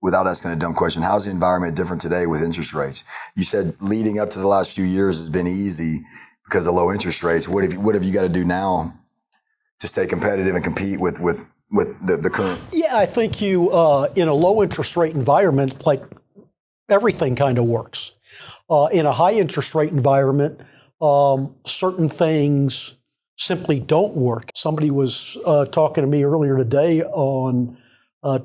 without asking a dumb question, how's the environment different today with interest rates? You said leading up to the last few years has been easy because of low interest rates. What have you got to do now to stay competitive and compete with the current? Yeah, I think you, in a low interest rate environment, like everything kind of works. In a high interest rate environment, certain things simply don't work. Somebody was talking to me earlier today on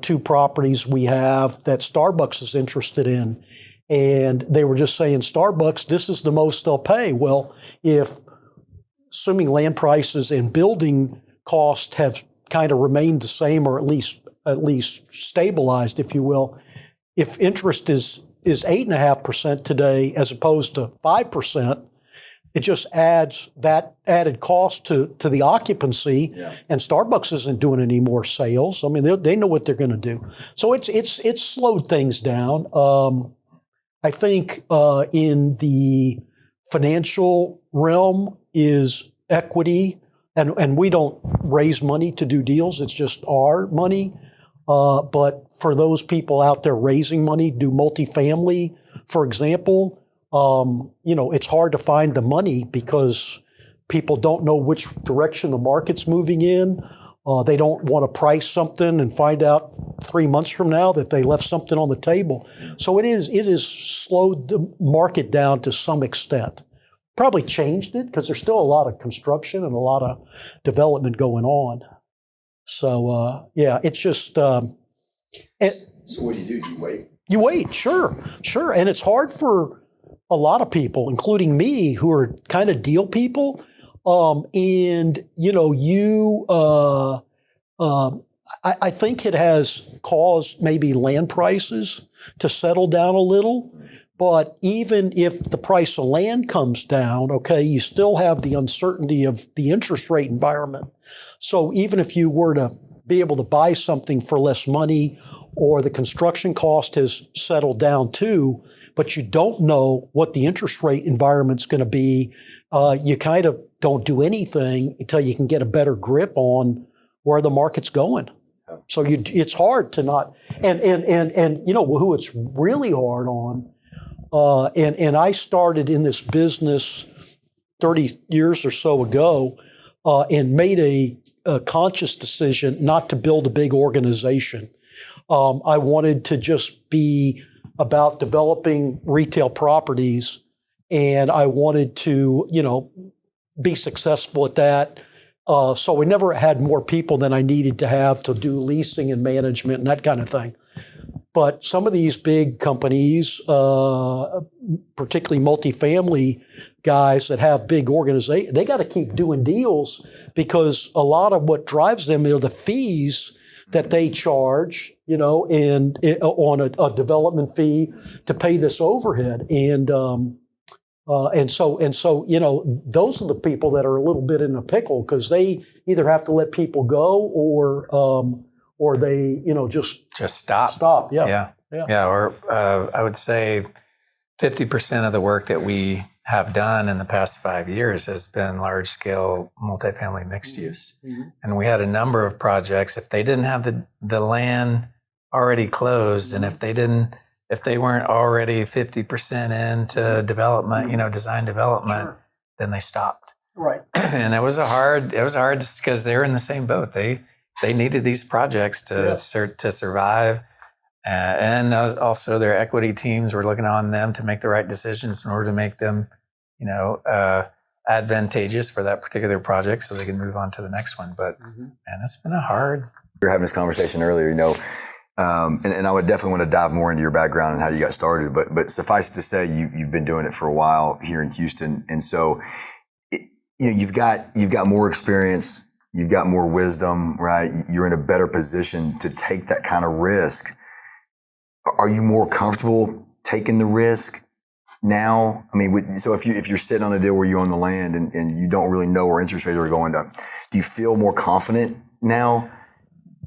2 properties we have that Starbucks is interested in. And they were just saying, Starbucks, this is the most they'll pay. Well, assuming land prices and building costs have kind of remained the same, or at least stabilized, if you will, if interest is 8.5% today as opposed to 5%, it just adds that added cost to the occupancy. Yeah. And Starbucks isn't doing any more sales. I mean, they know what they're going to do. So it's slowed things down. I think in the financial realm is equity, and we don't raise money to do deals. It's just our money. But for those people out there raising money, do multifamily, for example, it's hard to find the money because people don't know which direction the market's moving in. They don't want to price something and find out 3 months from now that they left something on the table. So it is slowed the market down to some extent. Probably changed it because there's still a lot of construction and a lot of development going on. So, it's just... so what do? Do you wait? You wait, sure. And it's hard for a lot of people, including me, who are kind of deal people. I think it has caused maybe land prices to settle down a little. But even if the price of land comes down, okay, you still have the uncertainty of the interest rate environment. So even if you were to be able to buy something for less money, or the construction cost has settled down too, but you don't know what the interest rate environment's going to be, you kind of don't do anything until you can get a better grip on where the market's going. So it's hard to not, and who it's really hard on. And I started in this business 30 years or so ago, and made a conscious decision not to build a big organization. I wanted to just be about developing retail properties, and I wanted to, be successful at that. So we never had more people than I needed to have to do leasing and management and that kind of thing. But some of these big companies, particularly multifamily guys that have big organizations, they got to keep doing deals because a lot of what drives them are the fees that they charge, and on a development fee to pay this overhead. And so those are the people that are a little bit in a pickle because they either have to let people go or they, just stop. Stop. Yeah. Or I would say 50% of the work that we have done in the past 5 years has been large scale multifamily mixed use. Mm-hmm. And we had a number of projects. If they didn't have the land already closed, mm-hmm. and if they weren't already 50% into development, design development, sure. Then they stopped. Right. And it was hard just because they were in the same boat. They needed these projects to survive. And also their equity teams were looking on them to make the right decisions in order to make them, advantageous for that particular project so they can move on to the next one. But man, it's been hard. We were having this conversation earlier, and I would definitely want to dive more into your background and how you got started. But suffice it to say, you've been doing it for a while here in Houston, and so you've got more experience, you've got more wisdom, right? You're in a better position to take that kind of risk. Are you more comfortable taking the risk now? I mean, so if you're sitting on a deal where you own the land and you don't really know where interest rates are going to, do you feel more confident now?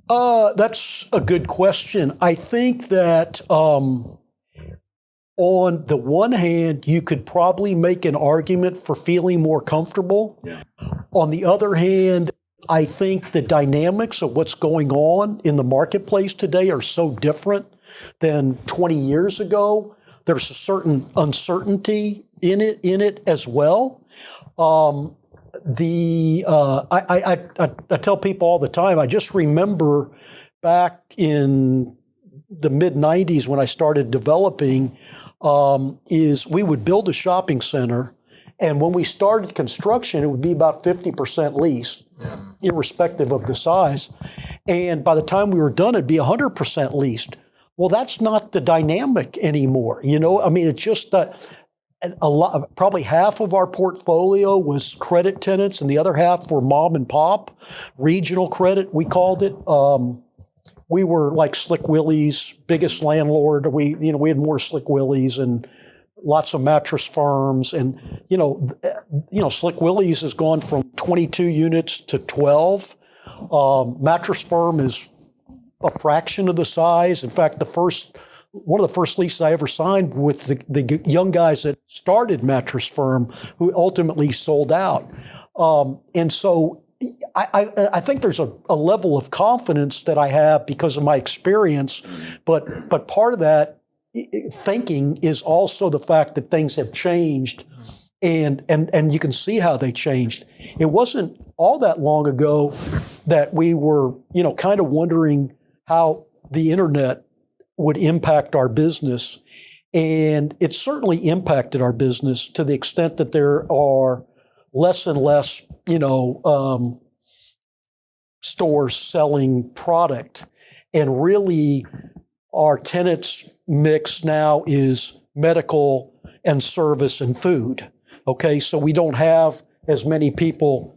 That's a good question. I think that on the one hand, you could probably make an argument for feeling more comfortable. Yeah. On the other hand, I think the dynamics of what's going on in the marketplace today are so different than 20 years ago. There's a certain uncertainty in it as well. I tell people all the time, I just remember back in the mid 90s when I started developing, is we would build a shopping center, and when we started construction, it would be about 50% leased, irrespective of the size. And by the time we were done, it'd be 100% leased. Well, that's not the dynamic anymore. I mean, it's just that probably half of our portfolio was credit tenants, and the other half were mom and pop, regional credit, we called it. We were like Slick Willie's biggest landlord. We had more Slick Willie's and lots of mattress firms, and Slick Willie's has gone from 22 units to 12. Mattress firm is a fraction of the size. In fact, one of the first leases I ever signed with the young guys that started Mattress Firm, who ultimately sold out. And so I think there's a level of confidence that I have because of my experience, but part of that thinking is also the fact that things have changed, and you can see how they changed. It wasn't all that long ago that we were, kind of wondering how the internet would impact our business, and it certainly impacted our business to the extent that there are less and less, stores selling product, and really our tenants mix now is medical and service and food. Okay, so we don't have as many people,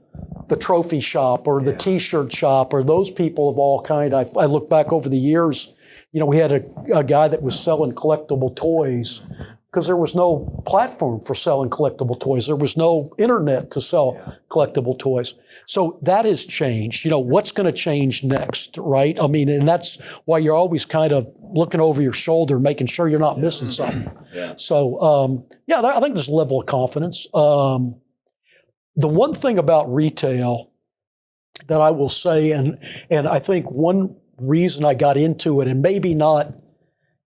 the trophy shop or the T-shirt shop or those people of all kind. I look back over the years, we had a guy that was selling collectible toys because there was no platform for selling collectible toys. There was no internet to sell collectible toys. So that has changed. What's going to change next, right? I mean, and that's why you're always kind of looking over your shoulder, making sure you're not missing something. Yeah. So, I think there's a level of confidence. The one thing about retail that I will say, and I think one reason I got into it, and maybe not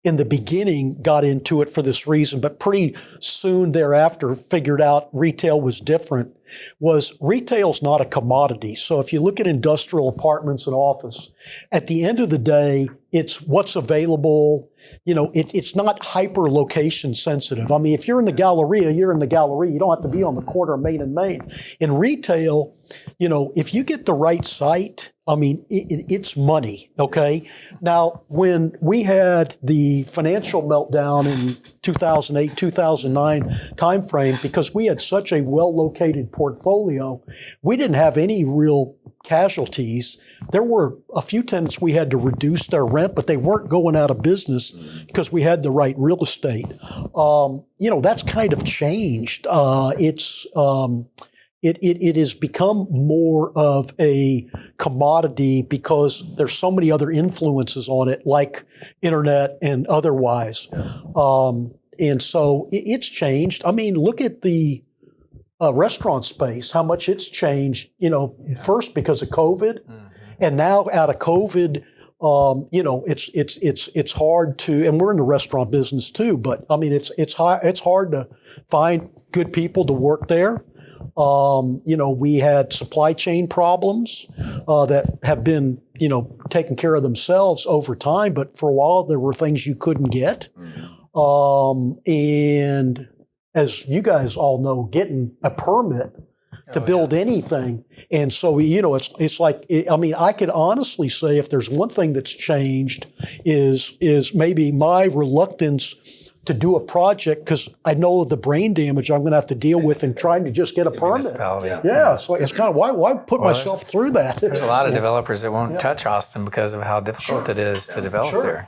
in the beginning got into it for this reason, but pretty soon thereafter figured out retail was different, was retail's not a commodity. So if you look at industrial apartments and office, at the end of the day, it's what's available. It's not hyper location sensitive. I mean, if you're in the Galleria, you're in the Galleria. You don't have to be on the corner of Main and Main. In retail, if you get the right site, I mean, it's money, okay? Now, when we had the financial meltdown in 2008, 2009 timeframe, because we had such a well-located portfolio, we didn't have any real casualties. There were a few tenants we had to reduce their rent, but they weren't going out of business because we had the right real estate. That's kind of changed. It has become more of a commodity because there's so many other influences on it, like internet and otherwise. And so it's changed. I mean, look at the restaurant space, how much it's changed, first because of COVID, and now out of COVID, it's hard to, and we're in the restaurant business too, but I mean, it's hard to find good people to work there. We had supply chain problems that have been, taken care of themselves over time, but for a while there were things you couldn't get. And as you guys all know, getting a permit to build anything. And so, it's like, I could honestly say if there's one thing that's changed is maybe my reluctance to do a project because I know the brain damage I'm going to have to deal with in trying to just get a permit. Yeah, so it's kind of, why put myself through that? There's a lot of developers that won't touch Austin because of how difficult it is to develop there.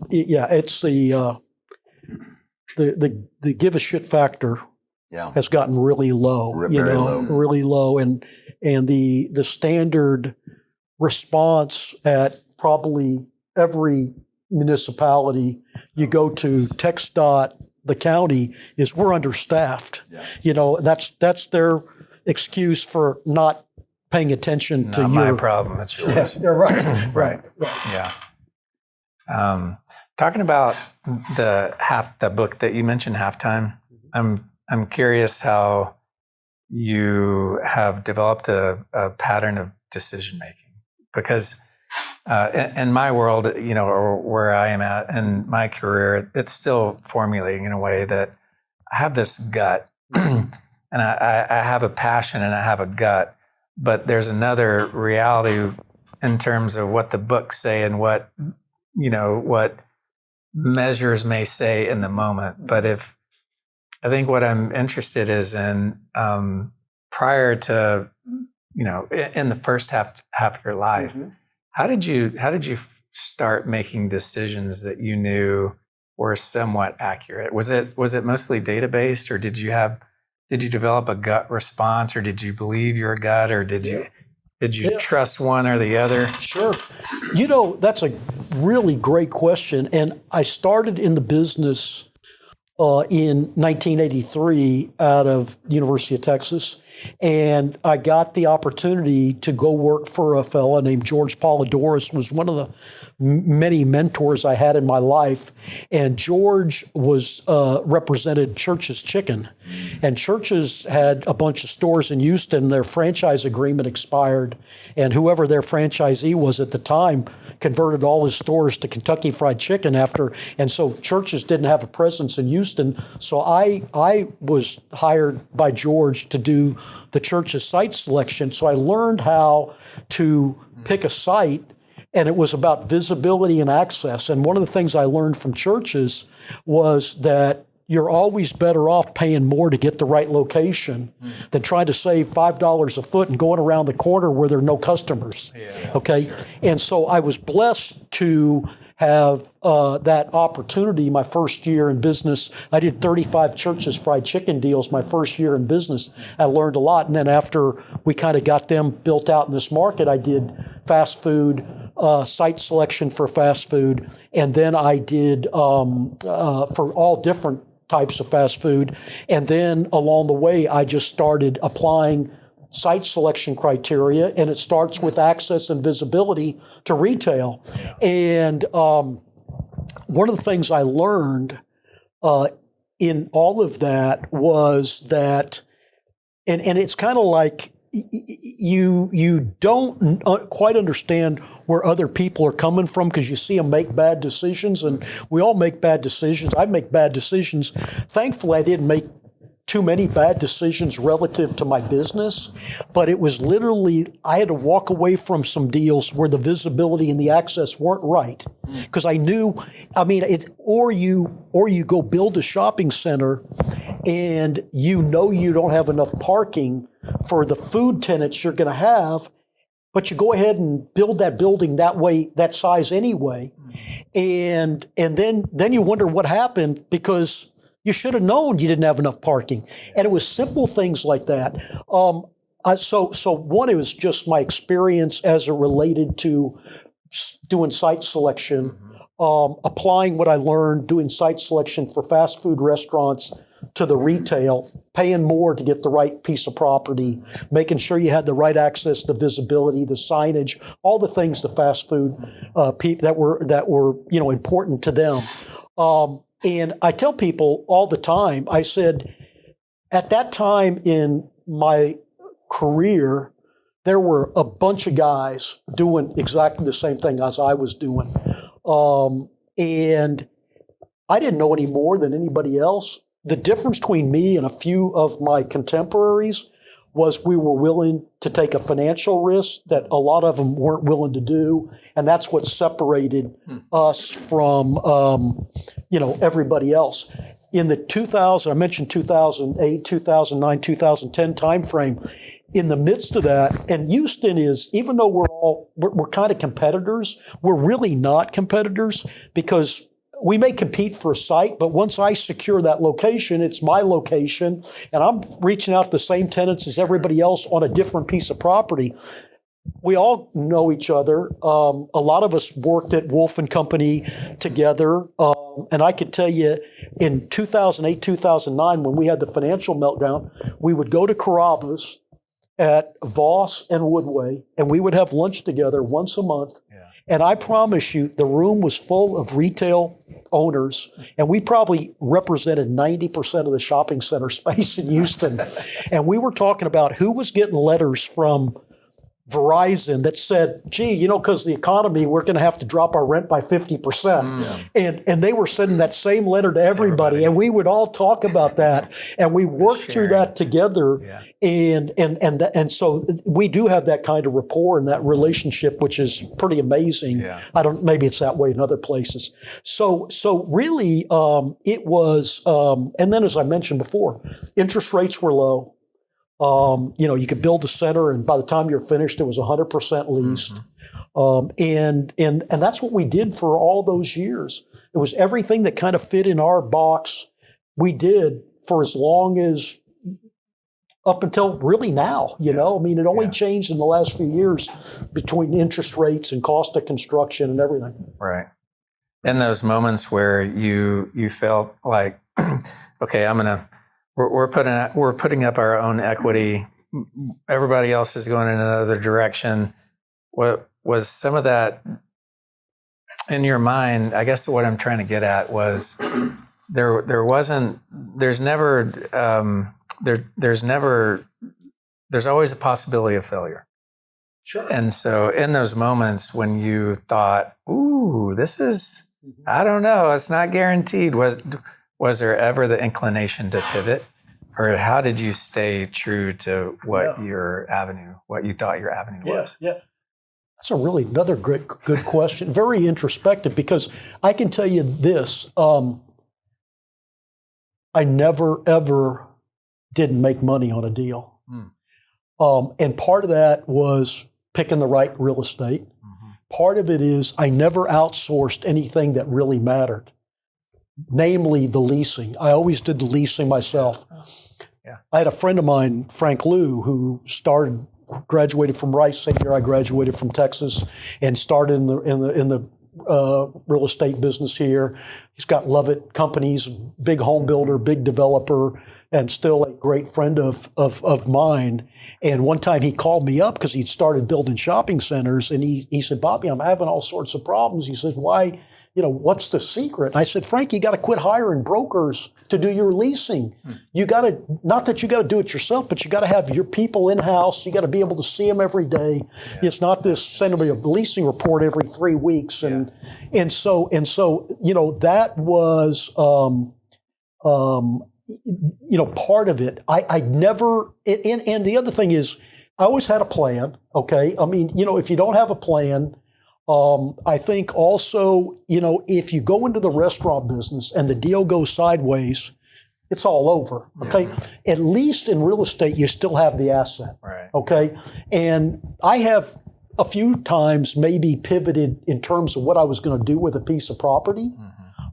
It's the give a shit factor has gotten really low, really low, and the standard response at probably every municipality you go to, TxDOT, the county, is we're understaffed. That's their excuse for not paying attention to my problem. It's yours. Yeah, right. Yeah. Talking about the book that you mentioned, Halftime. I'm curious how you have developed a pattern of decision making, because in my world, or where I am at in my career, it's still formulating in a way that I have this gut, and I have a passion and I have a gut, but there's another reality in terms of what the books say and what measures may say in the moment. But I think what I'm interested is in prior to, in the first half of your life, how did you start making decisions that you knew were somewhat accurate? Was it mostly data based, or did you develop a gut response, or did you believe your gut, or did you trust one or the other? Sure. That's a really great question. And I started in the business in 1983 out of the University of Texas. And I got the opportunity to go work for a fella named George Polidorus, was one of the many mentors I had in my life. And George was represented Church's Chicken. And Church's had a bunch of stores in Houston. Their franchise agreement expired. And whoever their franchisee was at the time converted all his stores to Kentucky Fried Chicken after. And so Church's didn't have a presence in Houston. So I was hired by George to do the Church's site selection. So I learned how to pick a site, and it was about visibility and access. And one of the things I learned from Church's was that you're always better off paying more to get the right location than trying to save $5 a foot and going around the corner where there are no customers. Yeah, okay. Sure. And so I was blessed to have that opportunity my first year in business. I did 35 Church's Fried Chicken deals my first year in business. I learned a lot. And then after we kind of got them built out in this market, I did fast food, site selection for fast food. And then I did for all different types of fast food. And then along the way, I just started applying site selection criteria, and it starts with access and visibility to retail. Yeah. And one of the things I learned in all of that was that, and it's kind of like you don't quite understand where other people are coming from because you see them make bad decisions, and we all make bad decisions. I make bad decisions. Thankfully, I didn't make too many bad decisions relative to my business, but it was literally, I had to walk away from some deals where the visibility and the access weren't right. Because I knew, or you go build a shopping center and you don't have enough parking for the food tenants you're going to have, but you go ahead and build that building that way, that size anyway. And then you wonder what happened because you should have known you didn't have enough parking. And it was simple things like that. So one, it was just my experience as it related to doing site selection, applying what I learned, doing site selection for fast food restaurants to the retail, paying more to get the right piece of property, making sure you had the right access, the visibility, the signage, all the things the fast food people that were important to them. And I tell people all the time, I said, at that time in my career, there were a bunch of guys doing exactly the same thing as I was doing. And I didn't know any more than anybody else. The difference between me and a few of my contemporaries was we were willing to take a financial risk that a lot of them weren't willing to do. And that's what separated us from, everybody else. In the I mentioned 2008, 2009, 2010 timeframe, in the midst of that, and Houston is, even though we're kind of competitors, we're really not competitors because we may compete for a site, but once I secure that location, it's my location, and I'm reaching out to the same tenants as everybody else on a different piece of property. We all know each other. A lot of us worked at Wolf & Company together. And I could tell you in 2008, 2009, when we had the financial meltdown, we would go to Carrabba's at Voss and Woodway, and we would have lunch together once a month. Yeah. And I promise you, the room was full of retail owners, and we probably represented 90% of the shopping center space in Houston. And we were talking about who was getting letters from Verizon that said, gee, because the economy, we're going to have to drop our rent by 50%. And they were sending that same letter to everybody. And we would all talk about that. And we worked through that together. Yeah. And so we do have that kind of rapport and that relationship, which is pretty amazing. Yeah. Maybe it's that way in other places. So really, it was, and then as I mentioned before, interest rates were low. You could build a center, and by the time you're finished, it was 100% leased. And that's what we did for all those years. It was everything that kind of fit in our box. We did for as long as up until really now. It only changed in the last few years between interest rates and cost of construction and everything. Right. In those moments where you felt like, okay, we're putting up our own equity. Everybody else is going in another direction. What was some of that in your mind? I guess what I'm trying to get at was there's always a possibility of failure. Sure. And so in those moments when you thought, ooh, this is, I don't know, it's not guaranteed. Was there ever the inclination to pivot? Or how did you stay true to what you thought your avenue was? Yeah. That's another good question. Very introspective, because I can tell you this. I never, ever didn't make money on a deal. And part of that was picking the right real estate. Part of it is I never outsourced anything that really mattered. Namely, the leasing. I always did the leasing myself. Yeah. I had a friend of mine, Frank Liu, who graduated from Rice same year I graduated from Texas, and started in the real estate business here. He's got Lovett Companies, big home builder, big developer, and still a great friend of mine. And one time he called me up because he'd started building shopping centers, and he said, Bobby, I'm having all sorts of problems. He said, why? What's the secret? And I said, Frank, you got to quit hiring brokers to do your leasing. You got to, not that you got to do it yourself, but you got to have your people in-house. You got to be able to see them every day. Yeah. It's not this send them a leasing report every 3 weeks. And so that was, part of it. I never, and the other thing is, I always had a plan. Okay. If you don't have a plan, I think also, if you go into the restaurant business and the deal goes sideways, it's all over. Okay. Yeah. At least in real estate, you still have the asset. Right. Okay. And I have a few times maybe pivoted in terms of what I was going to do with a piece of property.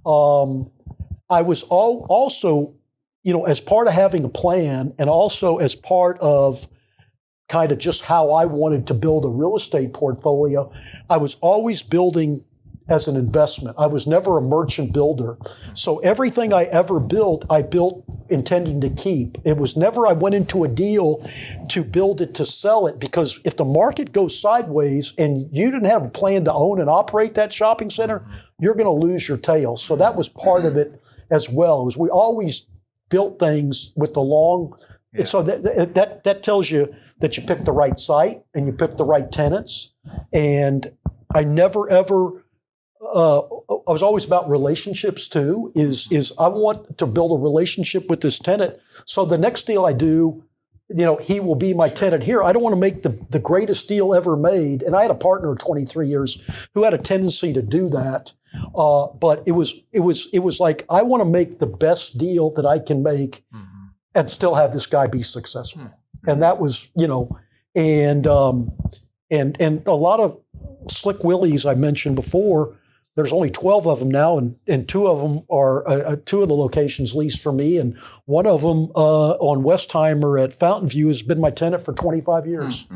I was also, as part of having a plan, and also as part of kind of just how I wanted to build a real estate portfolio, I was always building as an investment. I was never a merchant builder. So everything I ever built, I built intending to keep. It was never I went into a deal to build it to sell it, because if the market goes sideways and you didn't have a plan to own and operate that shopping center, you're going to lose your tail. So that was part of it as well. Was we always built things with the long. Yeah. So that tells you that you picked the right site and you picked the right tenants. And I never ever. I was always about relationships too. Is I want to build a relationship with this tenant, so the next deal I do, he will be my tenant here. I don't want to make the greatest deal ever made. And I had a partner of 23 years who had a tendency to do that. But it was like, I want to make the best deal that I can make, and still have this guy be successful. And that was, and a lot of Slick Willies I mentioned before. There's only 12 of them now, and two of them are two of the locations leased for me, and one of them on Westheimer at Fountain View has been my tenant for 25 years.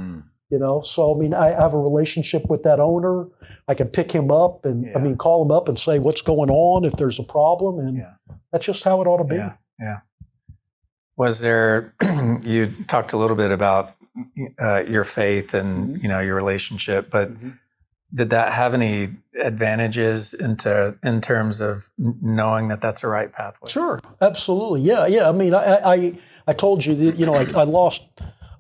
So I have a relationship with that owner. I can pick him up and call him up and say what's going on if there's a problem, and that's just how it ought to be. Yeah. Was there? You talked a little bit about your faith and your relationship, but did that have any advantages in terms of knowing that that's the right pathway? Sure, absolutely, yeah. I mean, I told you that I lost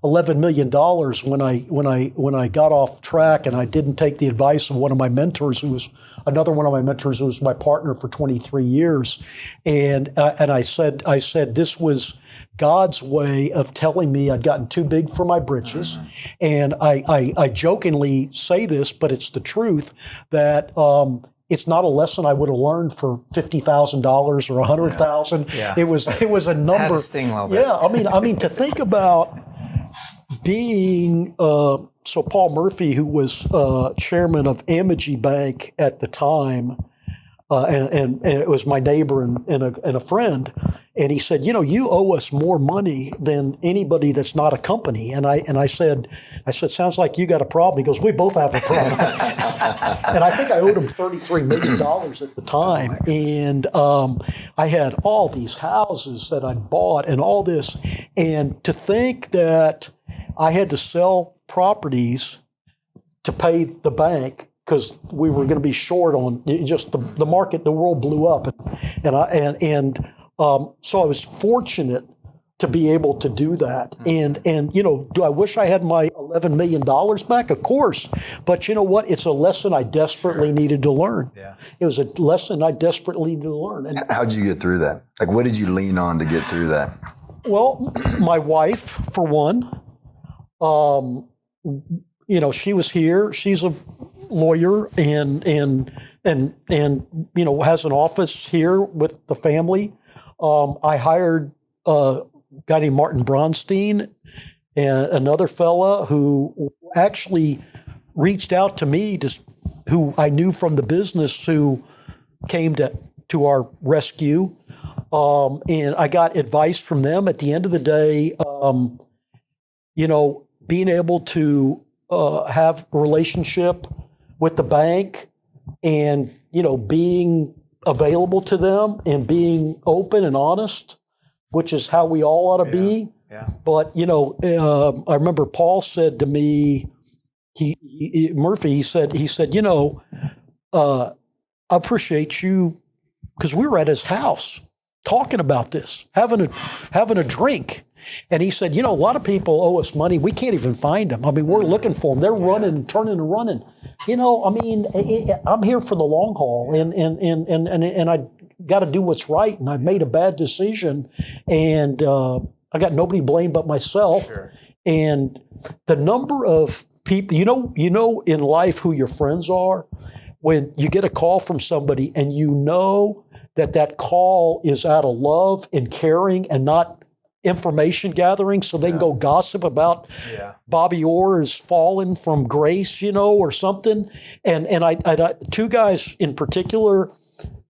$11 million when I got off track, and I didn't take the advice of one of my mentors, who was my partner for 23 years, and I said this was God's way of telling me I'd gotten too big for my britches, and I jokingly say this, but it's the truth, that it's not a lesson I would have learned for $50,000 or $100,000. Yeah. It was a number. Had to sting a little bit. Yeah, I mean to think about being so Paul Murphy, who was chairman of Amity Bank at the time, and it was my neighbor and a friend, and he said, you owe us more money than anybody that's not a company. And I said, sounds like you got a problem. He goes, we both have a problem. And I think I owed him $33 million at the time. And I had all these houses that I'd bought and all this. And to think that I had to sell properties to pay the bank because we were going to be short on just the market, the world blew up. So I was fortunate to be able to do that. And do I wish I had my $11 million back? Of course. But you know what? It's a lesson I desperately needed to learn. Yeah. It was a lesson I desperately needed to learn. And how'd you get through that? Like, what did you lean on to get through that? well, my wife, for one, she was here. She's a lawyer and has an office here with the family. I hired a guy named Martin Bronstein and another fella who actually reached out to me, who I knew from the business, who came to our rescue. And I got advice from them. At the end of the day, being able to have a relationship with the bank and, being available to them and being open and honest, which is how we all ought to be. Yeah. But, I remember Paul said to me, Murphy said, I appreciate you, because we were at his house talking about this, having a drink. And he said, a lot of people owe us money. We can't even find them. I mean, we're looking for them. They're running, turning and running. I'm here for the long haul, and I got to do what's right. And I've made a bad decision, and I got nobody to blame but myself. Sure. And the number of people, in life who your friends are, when you get a call from somebody and that call is out of love and caring and not information gathering, so they can go gossip about Bobby Orr has fallen from grace, or something. And I two guys in particular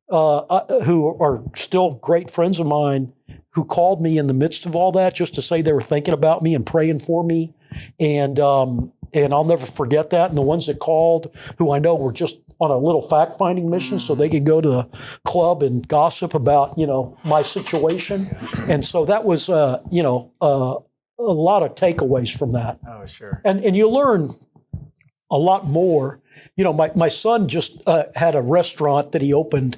who are still great friends of mine, who called me in the midst of all that just to say they were thinking about me and praying for me. And I'll never forget that. And the ones that called, who I know were just on a little fact-finding mission so they could go to the club and gossip about, my situation. And so that was, a lot of takeaways from that. Oh, sure. And you learn a lot more. My son just had a restaurant that he opened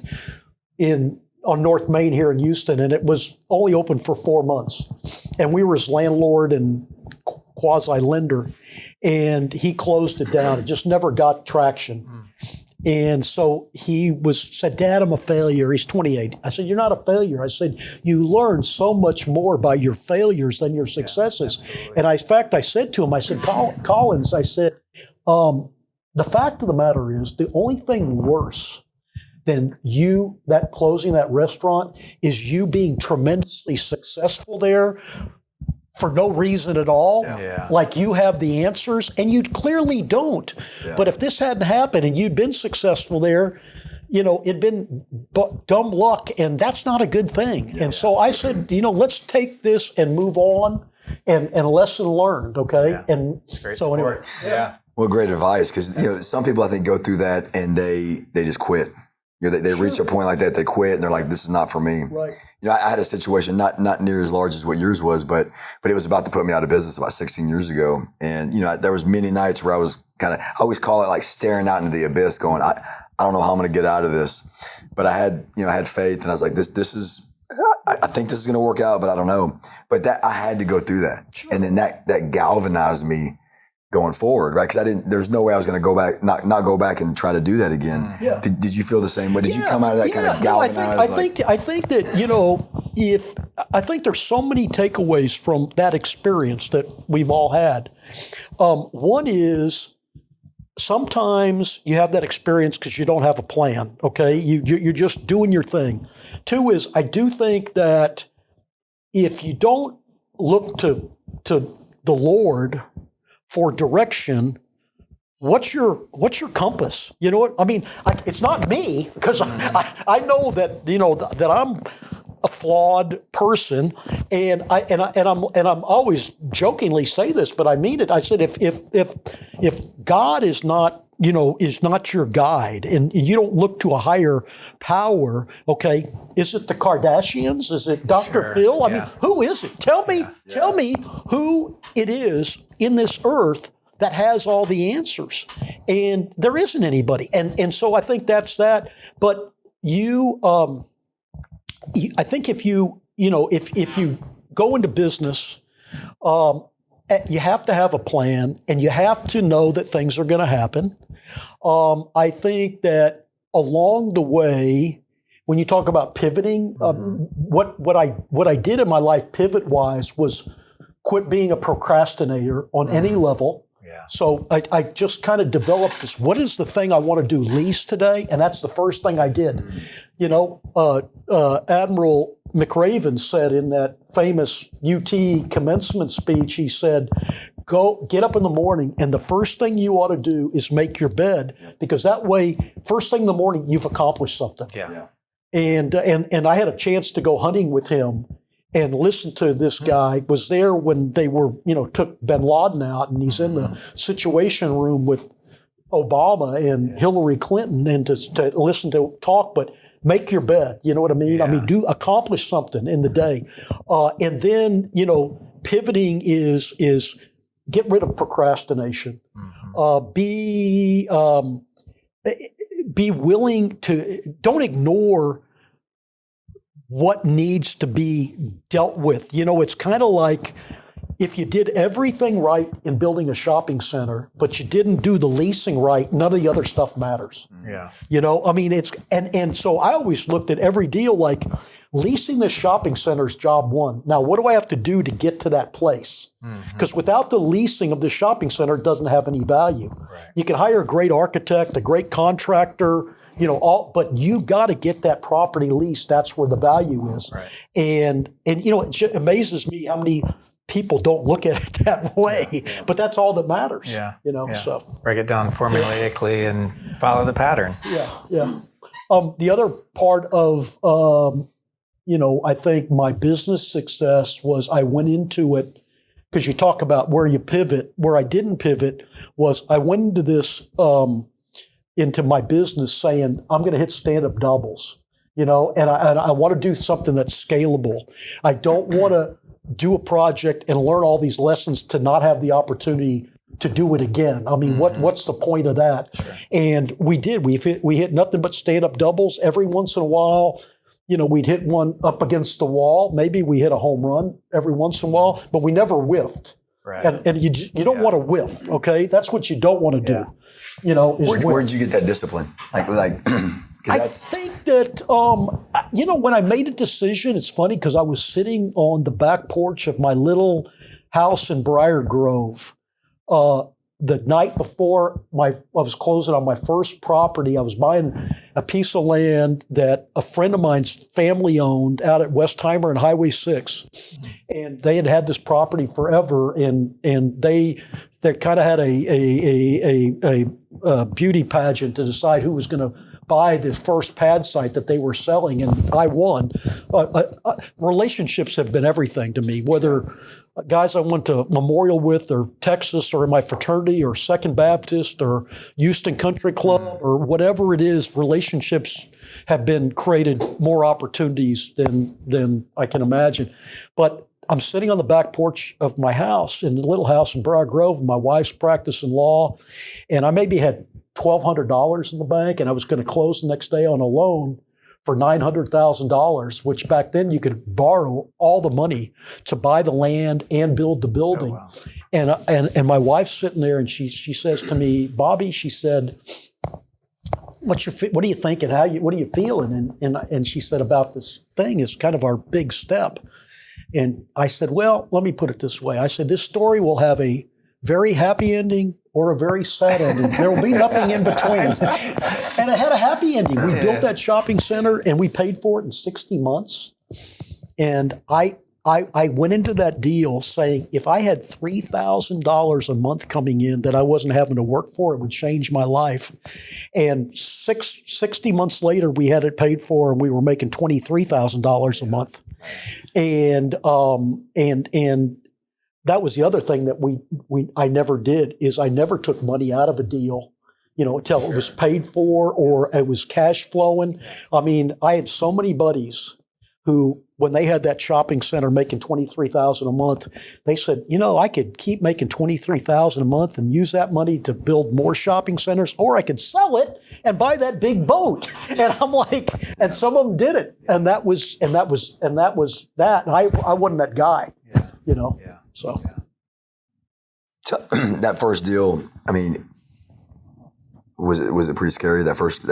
on North Main here in Houston, and it was only open for 4 months. And we were his landlord and quasi-lender, and he closed it down. It just never got traction. And so he said, Dad, I'm a failure. He's 28. I said, you're not a failure. I said, you learn so much more by your failures than your successes. And in fact, I said to him, I said, Collins, I said, the fact of the matter is, the only thing worse than that closing that restaurant is you being tremendously successful there for no reason at all. Yeah. Like you have the answers, and you clearly don't. Yeah. But if this hadn't happened and you'd been successful there, it'd been dumb luck, and that's not a good thing. Yeah. And so I said, let's take this and move on, and lesson learned, okay? Yeah. And great so anyway. Yeah. Well, great advice, because some people I think go through that and they just quit. You know, they reach a point like that, they quit, and they're like, "This is not for me." Right. You know, I had a situation not near as large as what yours was, but it was about to put me out of business about 16 years ago. And you know, there was many nights where I was I always call it like staring out into the abyss, going, "I don't know how I'm going to get out of this." But I had faith, and I was like, "This is." I think this is going to work out, but I don't know. But that I had to go through that, sure. And then that galvanized me going forward, right? Because there's no way I was going to go back, not go back and try to do that again. Yeah. Did you feel the same way? Did you come out of that kind of galvanized? I think that, you know, I think there's so many takeaways from that experience that we've all had. One is sometimes you have that experience because you don't have a plan. Okay, you're just doing your thing. Two is I do think that if you don't look to the Lord for direction, what's your compass? You know what I mean? It's not me, because I know that, you know, that I'm a flawed person, and I'm always jokingly say this, but I mean it. I said if God is not your guide, and you don't look to a higher power, okay, is it the Kardashians? Is it Dr. Phil? I mean, who is it? Tell me who it is in this earth that has all the answers. And there isn't anybody. And so I think that's that. But I think if you go into business, you have to have a plan, and you have to know that things are going to happen. I think that along the way, when you talk about pivoting, what I did in my life pivot-wise was quit being a procrastinator on any level. Yeah. So I just kind of developed this, what is the thing I want to do least today? And that's the first thing I did. You know, Admiral McRaven said in that famous UT commencement speech, he said, go get up in the morning, and the first thing you ought to do is make your bed, because that way, first thing in the morning, you've accomplished something. Yeah. And I had a chance to go hunting with him and listen to this guy. Was there when they were, took bin Laden out, and he's in the Situation Room with Obama and Hillary Clinton, and to listen to talk, but make your bed. You know what I mean? Yeah. I mean, accomplish something in the day. And then, pivoting is get rid of procrastination. Be willing to, don't ignore what needs to be dealt with. It's kind of like if you did everything right in building a shopping center, but you didn't do the leasing right, none of the other stuff matters. Yeah. I mean, it's, and so I always looked at every deal like leasing this shopping center is job one. Now, what do I have to do to get to that place? Because without the leasing of the shopping center, it doesn't have any value. Right. You can hire a great architect, a great contractor, but you've got to get that property leased. That's where the value is. Right. And it amazes me how many people don't look at it that way, but that's all that matters. So break it down formulaically and follow the pattern. Yeah. The other part of, I think my business success was I went into it, because you talk about where you pivot. Where I didn't pivot was I went into this, into my business saying, I'm going to hit stand-up doubles, and I want to do something that's scalable. I don't want to do a project and learn all these lessons to not have the opportunity to do it again. I mean, what's the point of that? Sure. And we did. We hit nothing but stand-up doubles. Every once in a while, we'd hit one up against the wall. Maybe we hit a home run every once in a while, but we never whiffed. Right. And you don't want to whiff, okay? That's what you don't want to do. Where did you get that discipline? I think that, when I made a decision, it's funny because I was sitting on the back porch of my little house in Briar Grove the night before I was closing on my first property. I was buying a piece of land that a friend of mine's family owned out at Westheimer and Highway 6. And they had this property forever, and they kind of had a beauty pageant to decide who was going to buy the first pad site that they were selling, and I won. Relationships have been everything to me, whether guys I went to Memorial with or Texas or in my fraternity or Second Baptist or Houston Country Club or whatever it is, relationships have been created more opportunities than I can imagine. But I'm sitting on the back porch of my house, in the little house in Briar Grove, and my wife's practicing law, and I maybe had $1,200 in the bank, and I was going to close the next day on a loan for $900,000, which back then you could borrow all the money to buy the land and build the building. Oh, wow. And my wife's sitting there, and she says to me, Bobby, she said, what are you thinking? What are you feeling? And she said, about this thing is kind of our big step. And I said, well, let me put it this way. I said, this story will have a very happy ending or a very sad ending. There will be nothing in between. And it had a happy ending. We built that shopping center, and we paid for it in 60 months. And I went into that deal saying, if I had $3,000 a month coming in that I wasn't having to work for, it would change my life. And 60 months later, we had it paid for, and we were making $23,000 a month. And that was the other thing that I never did, is I never took money out of a deal, until it was paid for or it was cash flowing. I mean, I had so many buddies who, when they had that shopping center making $23,000 a month, they said, I could keep making $23,000 a month and use that money to build more shopping centers, or I could sell it and buy that big boat. And I'm like, and some of them did it, and that was that. And I wasn't that guy, Yeah. So that first deal, I mean, was it pretty scary, that first,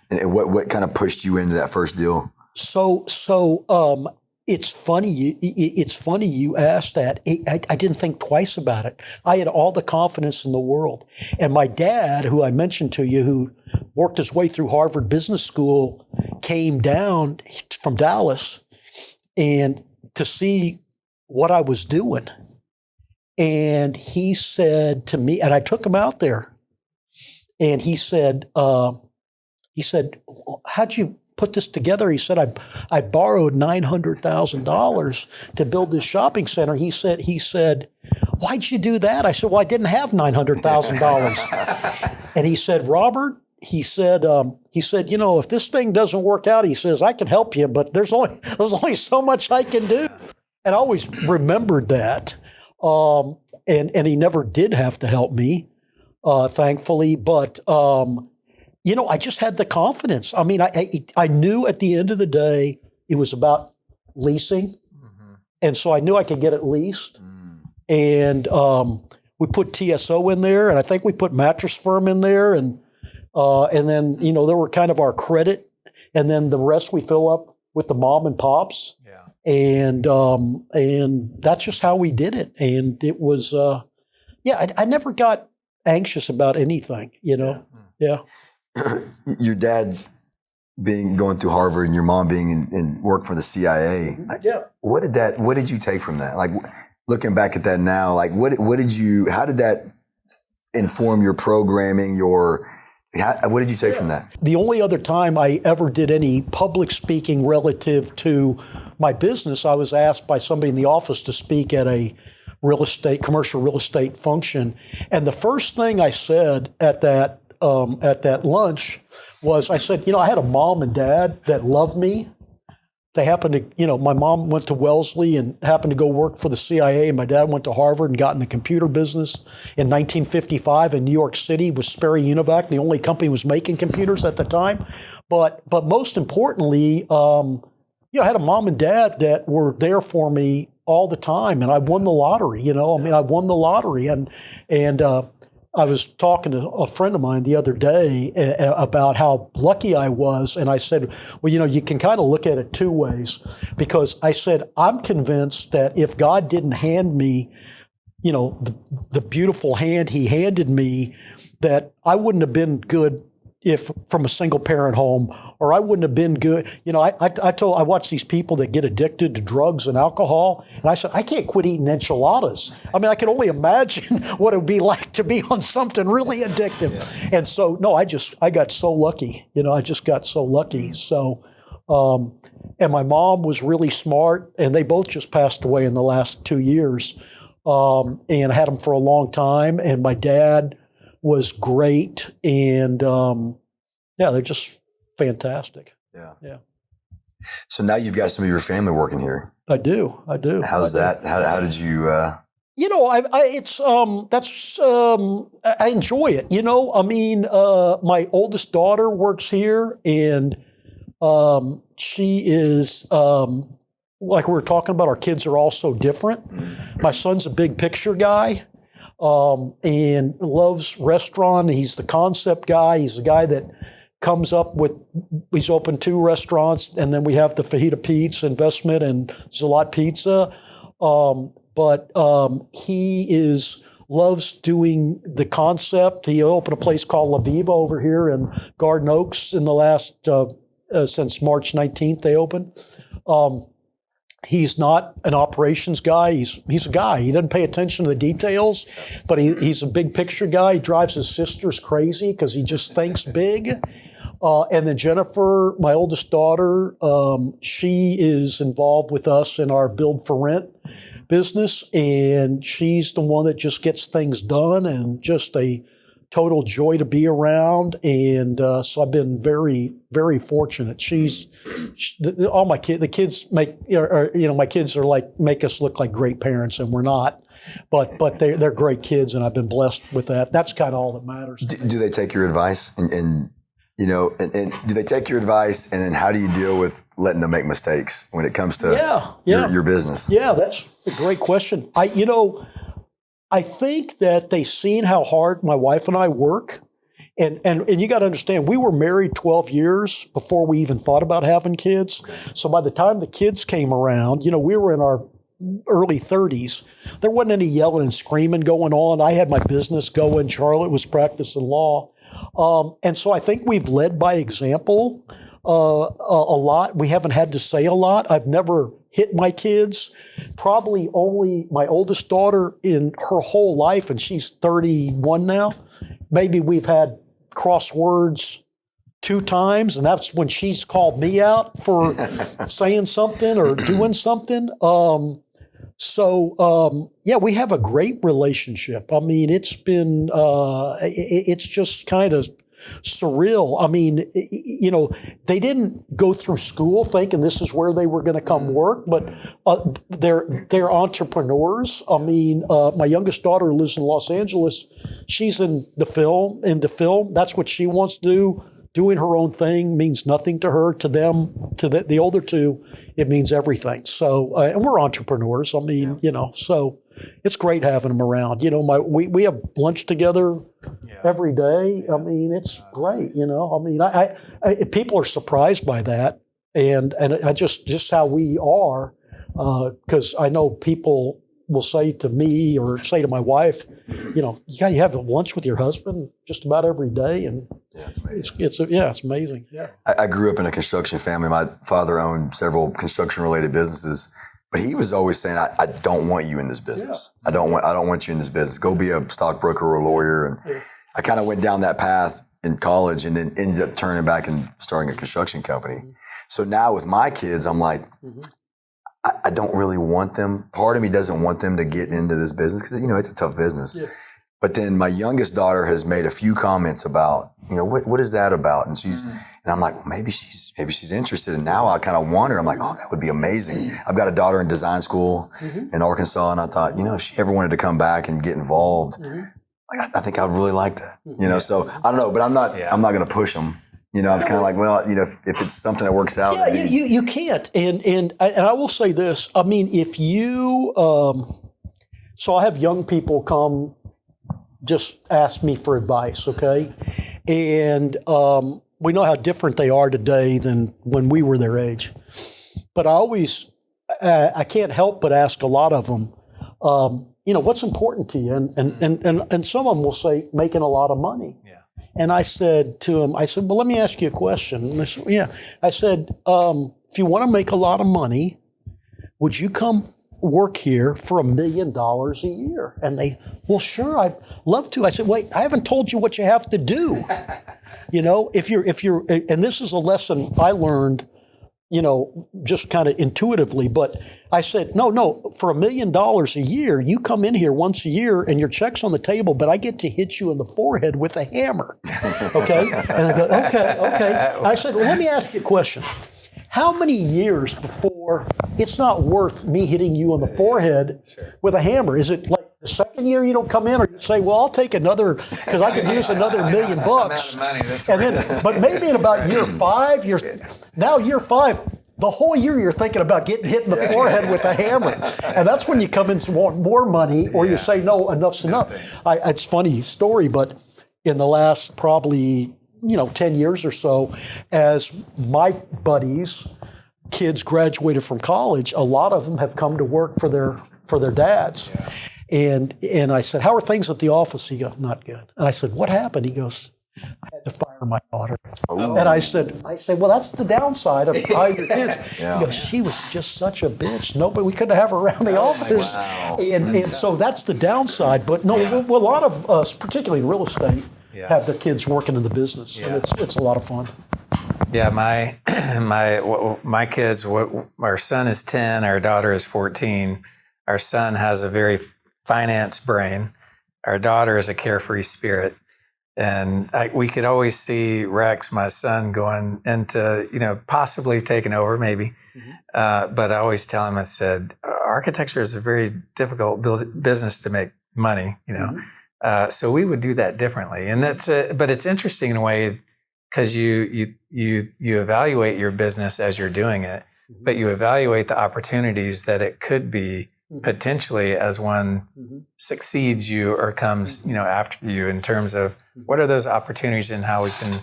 and what kind of pushed you into that first deal? So it's funny you asked that. I didn't think twice about it. I had all the confidence in the world. And my dad, who I mentioned to you, who worked his way through Harvard Business School, came down from Dallas and to see what I was doing. And he said to me, and I took him out there, and he said, how'd you put this together? He said, I borrowed $900,000 to build this shopping center. He said, why'd you do that? I said, well, I didn't have $900,000. And he said, Robert, he said, if this thing doesn't work out, he says, I can help you, but there's only so much I can do. And I always remembered that. And he never did have to help me, thankfully. But, I just had the confidence. I mean, I knew at the end of the day, it was about leasing. Mm-hmm. And so I knew I could get it leased. And we put TSO in there, and I think we put Mattress Firm in there. And then, they were kind of our credit. And then the rest we fill up with the mom and pops. Yeah. And that's just how we did it. And it was, I never got anxious about anything, Yeah. Your dad going through Harvard and your mom being in work for the CIA. Yeah. What did you take from that? Like, looking back at that now, like how did that inform your programming, what did you take from that? The only other time I ever did any public speaking relative to my business, I was asked by somebody in the office to speak at a commercial real estate function. And the first thing I said at that lunch was, I said, I had a mom and dad that loved me. They happened to, my mom went to Wellesley and happened to go work for the CIA. And my dad went to Harvard and got in the computer business in 1955 in New York City with Sperry Univac. The only company was making computers at the time. But most importantly, I had a mom and dad that were there for me all the time. And I won the lottery, I won the lottery. And I was talking to a friend of mine the other day about how lucky I was. And I said, well, you can kind of look at it two ways, because I said, I'm convinced that if God didn't hand me, the beautiful hand he handed me, that I wouldn't have been good if from a single parent home, or I wouldn't have been good. You know, I watch these people that get addicted to drugs and alcohol, and I said, I can't quit eating enchiladas. I mean, I can only imagine what it would be like to be on something really addictive. Yeah. And so, no, I got so lucky. You know, I just got so lucky. So, and my mom was really smart, and they both just passed away in the last 2 years. And I had them for a long time, and my dad was great, and they're just fantastic. Yeah. So now you've got some of your family working here. I do. How's that? How did you? You know, I enjoy it. You know, I mean, my oldest daughter works here, and she is like we were talking about. Our kids are all so different. My son's a big picture guy. And loves restaurant. He's the concept guy. He's the guy that comes up with, he's opened 2 restaurants, and then we have the Fajita Pizza investment and Zalat Pizza. But he loves doing the concept. He opened a place called La Viva over here in Garden Oaks in the last, since March 19th they opened. He's not an operations guy. He's a guy. He doesn't pay attention to the details, but he's a big picture guy. He drives his sisters crazy because he just thinks big. And then Jennifer, my oldest daughter, she is involved with us in our build for rent business, and she's the one that just gets things done and just a total joy to be around. And so I've been very, very fortunate. All my kids, the kids make, my kids are like, make us look like great parents, and we're not. But they're great kids, and I've been blessed with that. That's kind of all that matters. Do they take your advice? And do they take your advice, and then how do you deal with letting them make mistakes when it comes to your business? Yeah, that's a great question. I think that they've seen how hard my wife and I work. And you got to understand, we were married 12 years before we even thought about having kids. So by the time the kids came around, we were in our early 30s. There wasn't any yelling and screaming going on. I had my business going. Charlotte was practicing law. And so I think we've led by example a lot. We haven't had to say a lot. I've never hit my kids. Probably only my oldest daughter in her whole life, and she's 31 now. Maybe we've had crosswords 2 times, and that's when she's called me out for saying something or doing something. We have a great relationship. I mean, it's been, it's just kind of surreal. I mean, they didn't go through school thinking this is where they were going to come work, but they're entrepreneurs. I mean, my youngest daughter lives in Los Angeles. She's in the film. That's what she wants to do. Doing her own thing means nothing to her. To them, to the older 2, it means everything. So, and we're entrepreneurs. I mean, so it's great having them around. We have lunch together every day. I mean, it's great. Nice. I mean, I people are surprised by that, and I just how we are, because I know people will say to me or say to my wife, you have lunch with your husband just about every day, and it's amazing. It's amazing. Yeah. I grew up in a construction family. My father owned several construction-related businesses, but he was always saying, "I don't want you in this business. Yeah. I don't want you in this business. Go be a stockbroker or a lawyer." And I kind of went down that path in college, and then ended up turning back and starting a construction company. Mm-hmm. So now with my kids, I'm like, I don't really want them. Part of me doesn't want them to get into this business because, it's a tough business. Yeah. But then my youngest daughter has made a few comments about, what is that about? And and I'm like, well, maybe she's interested. And now I kind of want her. I'm like, oh, that would be amazing. I've got a daughter in design school in Arkansas. And I thought, if she ever wanted to come back and get involved, I think I'd really like that, so I don't know, but I'm not going to push them. I'm kind of like, well, if it's something that works out. Yeah, you can't. And I will say this. I mean, if you, so I have young people come just ask me for advice, okay? And we know how different they are today than when we were their age. But I can't help but ask a lot of them, what's important to you? And some of them will say making a lot of money. Yeah. And I said to him, I said, well, let me ask you a question. And they said, yeah. I said, if you want to make a lot of money, would you come work here for $1 million a year? And they, well, sure, I'd love to. I said, wait, I haven't told you what you have to do. You know, if you're, and this is a lesson I learned, you know, just kind of intuitively, but I said, no, for $1 million a year, you come in here once a year and your check's on the table, but I get to hit you in the forehead with a hammer. Okay? And I go, okay. And I said, well, let me ask you a question. How many years before it's not worth me hitting you on the forehead with a hammer? Is it like the second year you don't come in, or you say, well, I'll take another, because I could use another $1 million bucks. Money, that's and then, but maybe in about year 5, year 5, the whole year you're thinking about getting hit in the forehead with a hammer. And that's when you come in and want more money, or you say, no, enough's enough. It's a funny story, but in the last probably 10 years or so, as my buddies, kids graduated from college, a lot of them have come to work for their dads. Yeah. And I said, how are things at the office? He goes, not good. And I said, what happened? He goes, I had to fire my daughter. Oh. And I said, well, that's the downside of hiring your kids. Yeah. He goes, she was just such a bitch. We couldn't have her around the office. Wow. And so that's the downside. But no, a lot of us, particularly in real estate, have their kids working in the business. Yeah. And it's a lot of fun. Yeah, my kids, our son is 10, our daughter is 14. Our son has a very finance brain. Our daughter is a carefree spirit. And we could always see Rex, my son, going into, possibly taking over, maybe. Mm-hmm. But I always tell him, I said, architecture is a very difficult business to make money, Mm-hmm. So we would do that differently. And but it's interesting in a way, because you evaluate your business as you're doing it, mm-hmm. but you evaluate the opportunities that it could be mm-hmm. potentially as one mm-hmm. succeeds you or comes, mm-hmm. After you, in terms of what are those opportunities and how we can,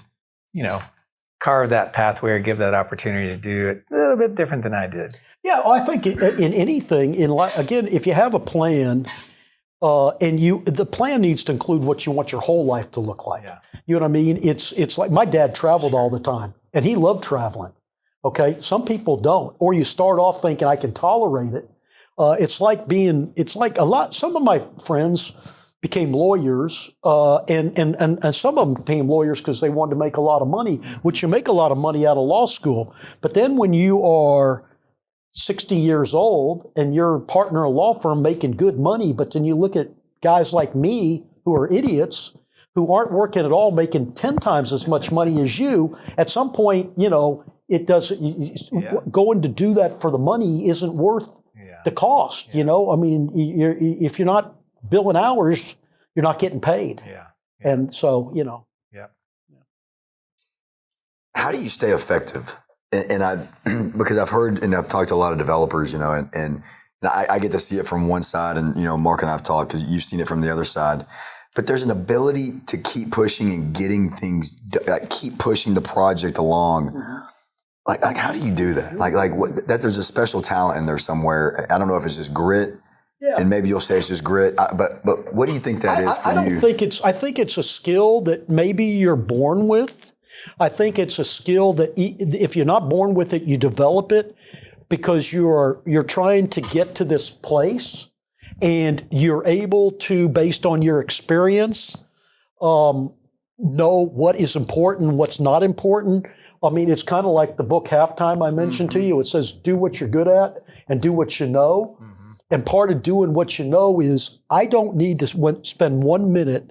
carve that pathway or give that opportunity to do it a little bit different than I did. Yeah, I think in anything in life, again, if you have a plan, and the plan needs to include what you want your whole life to look like. Yeah. You know what I mean? It's like my dad traveled all the time, and he loved traveling. Okay, some people don't, or you start off thinking I can tolerate it. Some of my friends became lawyers, and some of them became lawyers because they wanted to make a lot of money, which you make a lot of money out of law school. But then when you are 60 years old and you're a partner in a law firm making good money, but then you look at guys like me who are idiots who aren't working at all, making 10 times as much money as you, at some point, it doesn't, going to do that for the money isn't worth the cost, I mean, if you're not billing hours, you're not getting paid. Yeah. And so, Yeah. How do you stay effective? And because I've heard and I've talked to a lot of developers, and I get to see it from one side, and Mark and I've talked because you've seen it from the other side. But there's an ability to keep pushing and getting things, keep pushing the project along. Mm-hmm. Like how do you do that? That there's a special talent in there somewhere. I don't know if it's just grit, and maybe you'll say it's just grit. But what do you think that is for you? I think it's a skill that maybe you're born with. I think it's a skill that if you're not born with it, you develop it because you're trying to get to this place, and you're able to, based on your experience, know what is important, what's not important. I mean, it's kind of like the book Halftime I mentioned mm-hmm. to you. It says, do what you're good at and do what you know. Mm-hmm. And part of doing what you know is I don't need to spend 1 minute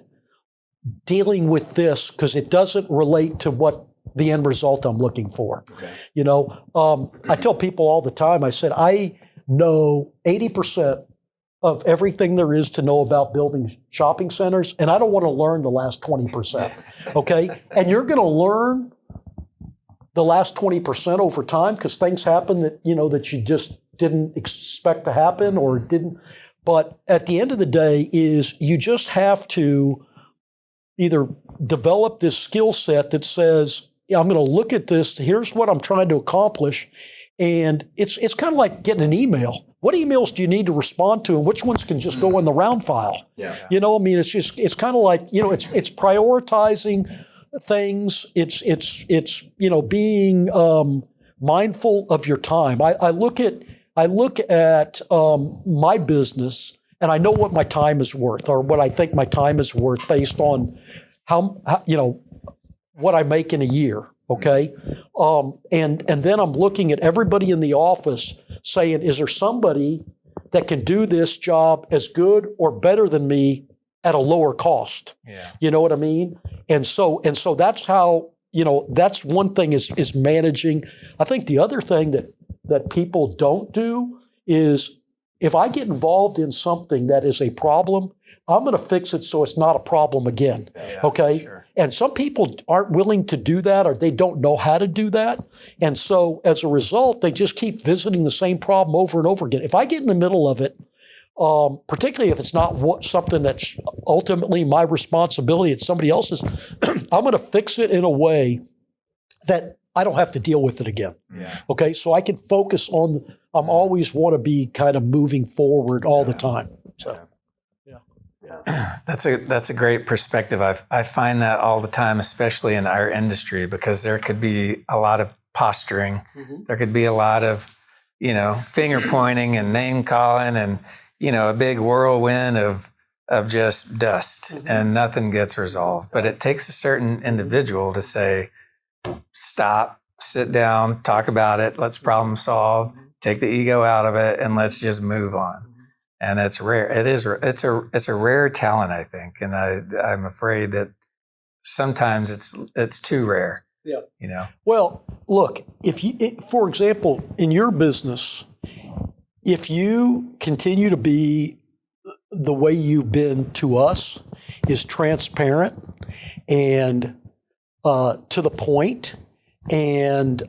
dealing with this because it doesn't relate to what the end result I'm looking for. Okay. I tell people all the time, I said, I know 80% of everything there is to know about building shopping centers, and I don't want to learn the last 20%. Okay? And you're going to learn the last 20% over time because things happen that you just didn't expect to happen or didn't. But at the end of the day is you just have to either develop this skill set that says, I'm going to look at this, here's what I'm trying to accomplish. And it's kind of like getting an email. What emails do you need to respond to, and which ones can just go in the round file? Yeah. It's kind of like, it's prioritizing things. It's being mindful of your time. I look at my business, and I know what my time is worth, or what I think my time is worth, based on how what I make in a year. Okay, and then I'm looking at everybody in the office, saying, is there somebody that can do this job as good or better than me at a lower cost? Yeah. You know what I mean? And so that's how, that's one thing is managing. I think the other thing that people don't do is, if I get involved in something that is a problem, I'm going to fix it so it's not a problem again. Yeah, okay? sure. And some people aren't willing to do that, or they don't know how to do that. And so as a result, they just keep visiting the same problem over and over again. If I get in the middle of it, particularly if it's not something that's ultimately my responsibility, it's somebody else's, I'm going to fix it in a way that I don't have to deal with it again. Yeah. Okay, so I can focus on, I'm always want to be kind of moving forward all the time. So, That's a great perspective. I find that all the time, especially in our industry, because there could be a lot of posturing. Mm-hmm. There could be a lot of, finger pointing and name calling, and, a big whirlwind of just dust, Mm-hmm. and nothing gets resolved. But it takes a certain individual to say, stop, sit down, talk about it, let's problem solve, take the ego out of it, and let's just move on. And it's rare. It's a rare talent, I think, and I'm afraid that sometimes it's too rare. Yeah. Well, look, for example, in your business, if you continue to be the way you've been to us, is transparent and to the point, and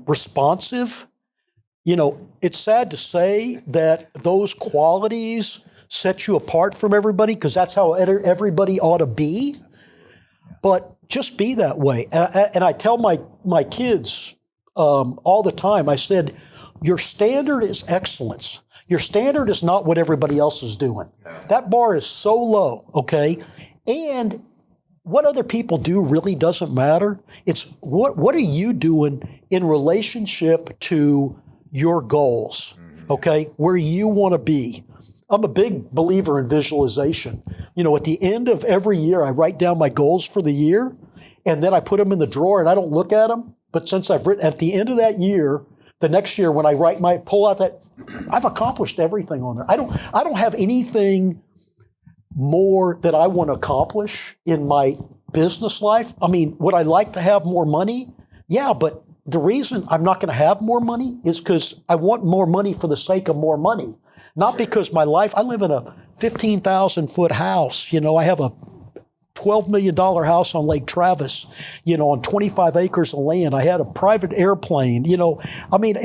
responsive. It's sad to say that those qualities set you apart from everybody, because that's how everybody ought to be. But just be that way. And I tell my kids all the time, I said, your standard is excellence. Your standard is not what everybody else is doing. That bar is so low, okay? And what other people do really doesn't matter. It's what are you doing in relationship to your goals, okay? Where you want to be. I'm a big believer in visualization. At the end of every year, I write down my goals for the year, and then I put them in the drawer, and I don't look at them. But since I've written, at the end of that year, the next year when I pull out that, I've accomplished everything on there. I don't have anything more that I want to accomplish in my business life. I mean, would I like to have more money? Yeah, but the reason I'm not going to have more money is because I want more money for the sake of more money. Not because I live in a 15,000-foot house. I have a $12 million house on Lake Travis, on 25 acres of land. I had a private airplane, I mean,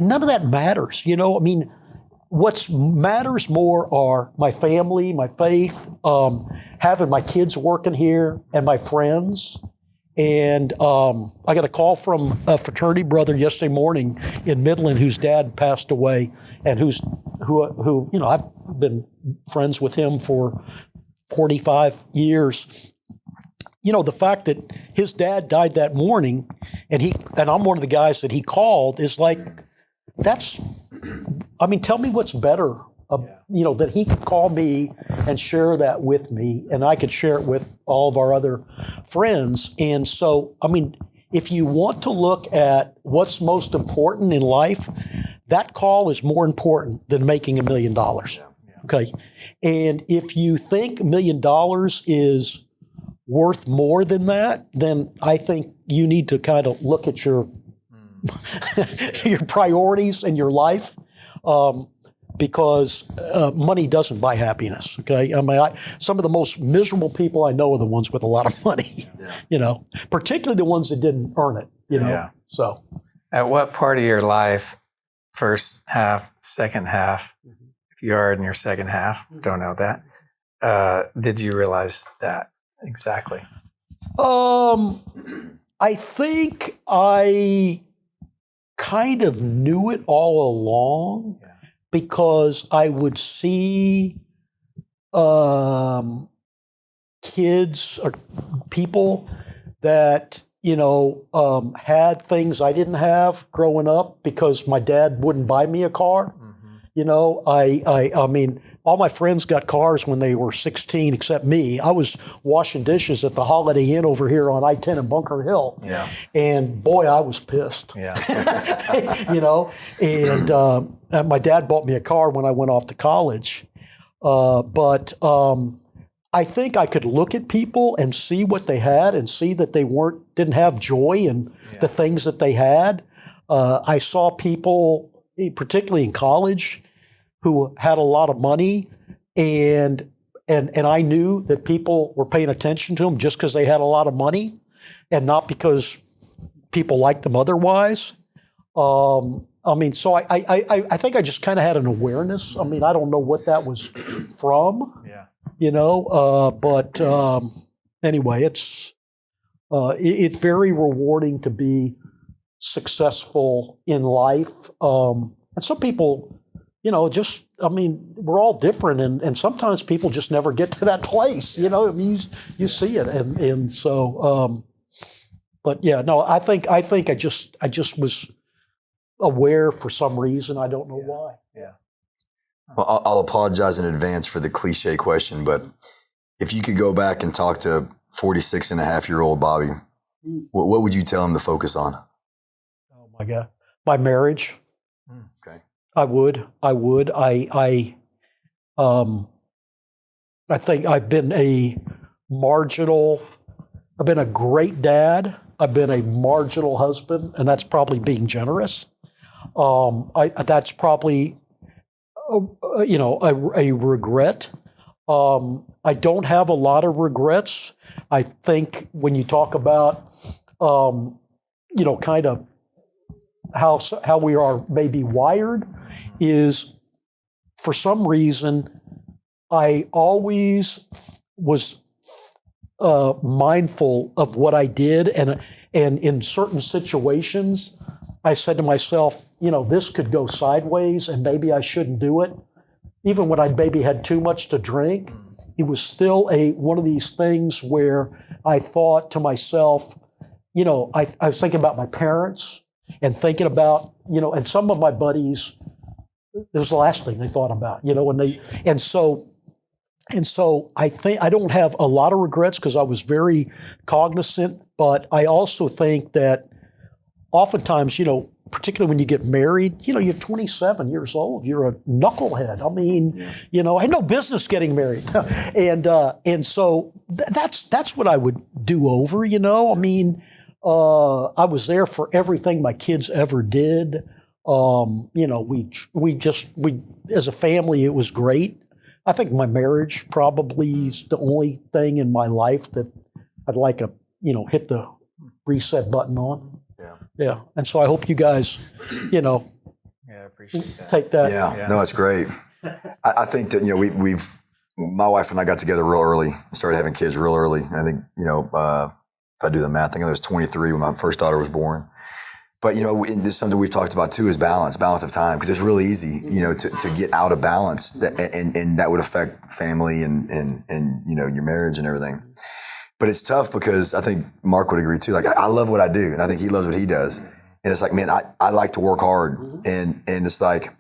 none of that matters, I mean, what matters more are my family, my faith, having my kids working here, and my friends. And I got a call from a fraternity brother yesterday morning in Midland whose dad passed away, and who I've been friends with him for 45 years. The fact that his dad died that morning, and I'm one of the guys that he called, is like, tell me what's better. That he could call me and share that with me, and I could share it with all of our other friends. And so, if you want to look at what's most important in life, that call is more important than making $1 million. Okay. And if you think $1 million is worth more than that, then I think you need to kind of look at your your priorities in your life. Because money doesn't buy happiness, okay? Some of the most miserable people I know are the ones with a lot of money, particularly the ones that didn't earn it, Yeah. So, at what part of your life, first half, second half, if you are in your second half, don't know that, did you realize that exactly? I think I kind of knew it all along. Yeah. Because I would see kids or people that, had things I didn't have growing up because my dad wouldn't buy me a car. I mean, all my friends got cars when they were 16 except me. I was washing dishes at the Holiday Inn over here on I-10 in Bunker Hill. Yeah. And boy, I was pissed. Yeah. And my dad bought me a car when I went off to college. But I think I could look at people and see what they had and see that they didn't have joy in the things that they had. I saw people, particularly in college, who had a lot of money, and I knew that people were paying attention to them just because they had a lot of money, and not because people liked them otherwise. So I think I just kind of had an awareness. I mean, I don't know what that was from. Yeah. But anyway, it's very rewarding to be successful in life. And some people, we're all different, and sometimes people just never get to that place. You see it, and so. But yeah, no, I think I just was aware for some reason. I don't know why. Yeah. Well, I'll apologize in advance for the cliche question, but if you could go back and talk to 46-and-a-half-year-old Bobby, what would you tell him to focus on? Oh my God, my marriage. Okay. I would. I think I've been a great dad. I've been a marginal husband, and that's probably being generous. That's probably, a regret. I don't have a lot of regrets. I think when you talk about, kind of how we are maybe wired, is for some reason I always was mindful of what I did, and in certain situations I said to myself, this could go sideways and maybe I shouldn't do it. Even when I maybe had too much to drink, it was still one of these things where I thought to myself, I was thinking about my parents and thinking about, and some of my buddies, it was the last thing they thought about, and so I think I don't have a lot of regrets because I was very cognizant, but I also think that oftentimes, particularly when you get married, you're 27 years old, you're a knucklehead. I mean, I had no business getting married. And so that's what I would do over, I mean, I was there for everything my kids ever did. We as a family, it was great. I think my marriage probably is the only thing in my life that I'd like to, hit the reset button on. Yeah. And so I hope you guys, I appreciate that. take that. Yeah. No, it's great. I think that, my wife and I got together real early, started having kids real early. I think, if I do the math, I think I was 23 when my first daughter was born. But, this is something we've talked about too, is balance of time, because it's really easy, to get out of balance, and that would affect family and your marriage and everything. But it's tough because I think Mark would agree too. Like, I love what I do, and I think he loves what he does. And it's like, man, I like to work hard, and it's like,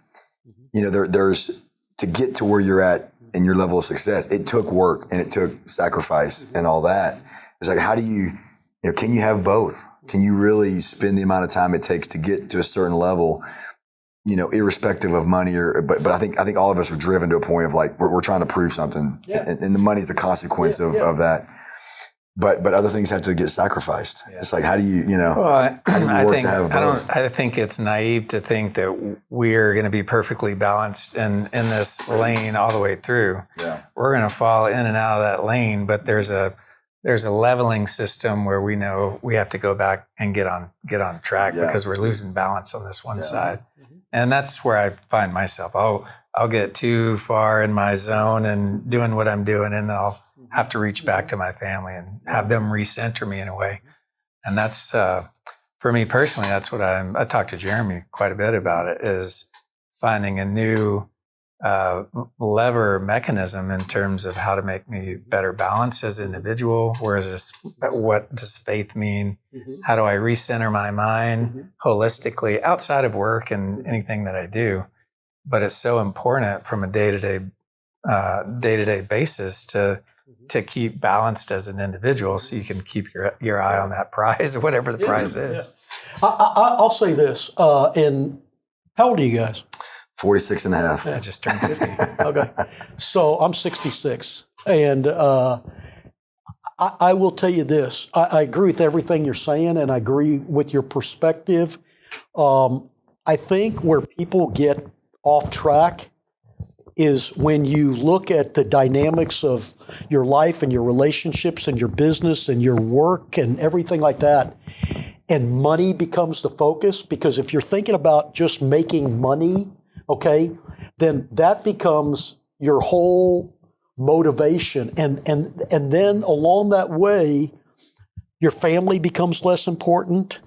there's to get to where you're at in your level of success. It took work and it took sacrifice and all that. It's like, how do you, can you have both? Can you really spend the amount of time it takes to get to a certain level, irrespective of money but I think all of us are driven to a point of like, we're trying to prove something, and the money's the consequence of that. But other things have to get sacrificed. Yeah. It's like, how do you, how do you work to have both? I think it's naive to think that we're going to be perfectly balanced in this lane all the way through. Yeah. We're going to fall in and out of that lane, but there's a leveling system where we know we have to go back and get on track because we're losing balance on this one side. Mm-hmm. And that's where I find myself. I'll get too far in my zone and doing what I'm doing, and I'll have to reach back to my family and have them recenter me in a way. And that's, for me personally, that's what I talked to Jeremy quite a bit about it, is finding a new lever mechanism in terms of how to make me better balanced as an individual. What does faith mean? How do I recenter my mind holistically outside of work and anything that I do? But it's so important from a day-to-day basis to keep balanced as an individual, so you can keep your eye on that prize, or whatever the prize is. I'll say this. And how old are you guys? 46 and a half. I just turned 50. Okay. So I'm 66. And I will tell you this. I agree with everything you're saying, and I agree with your perspective. I think where people get off track is when you look at the dynamics of your life and your relationships and your business and your work and everything like that, and money becomes the focus. Because if you're thinking about just making money, okay, then that becomes your whole motivation. And then along that way, your family becomes less important.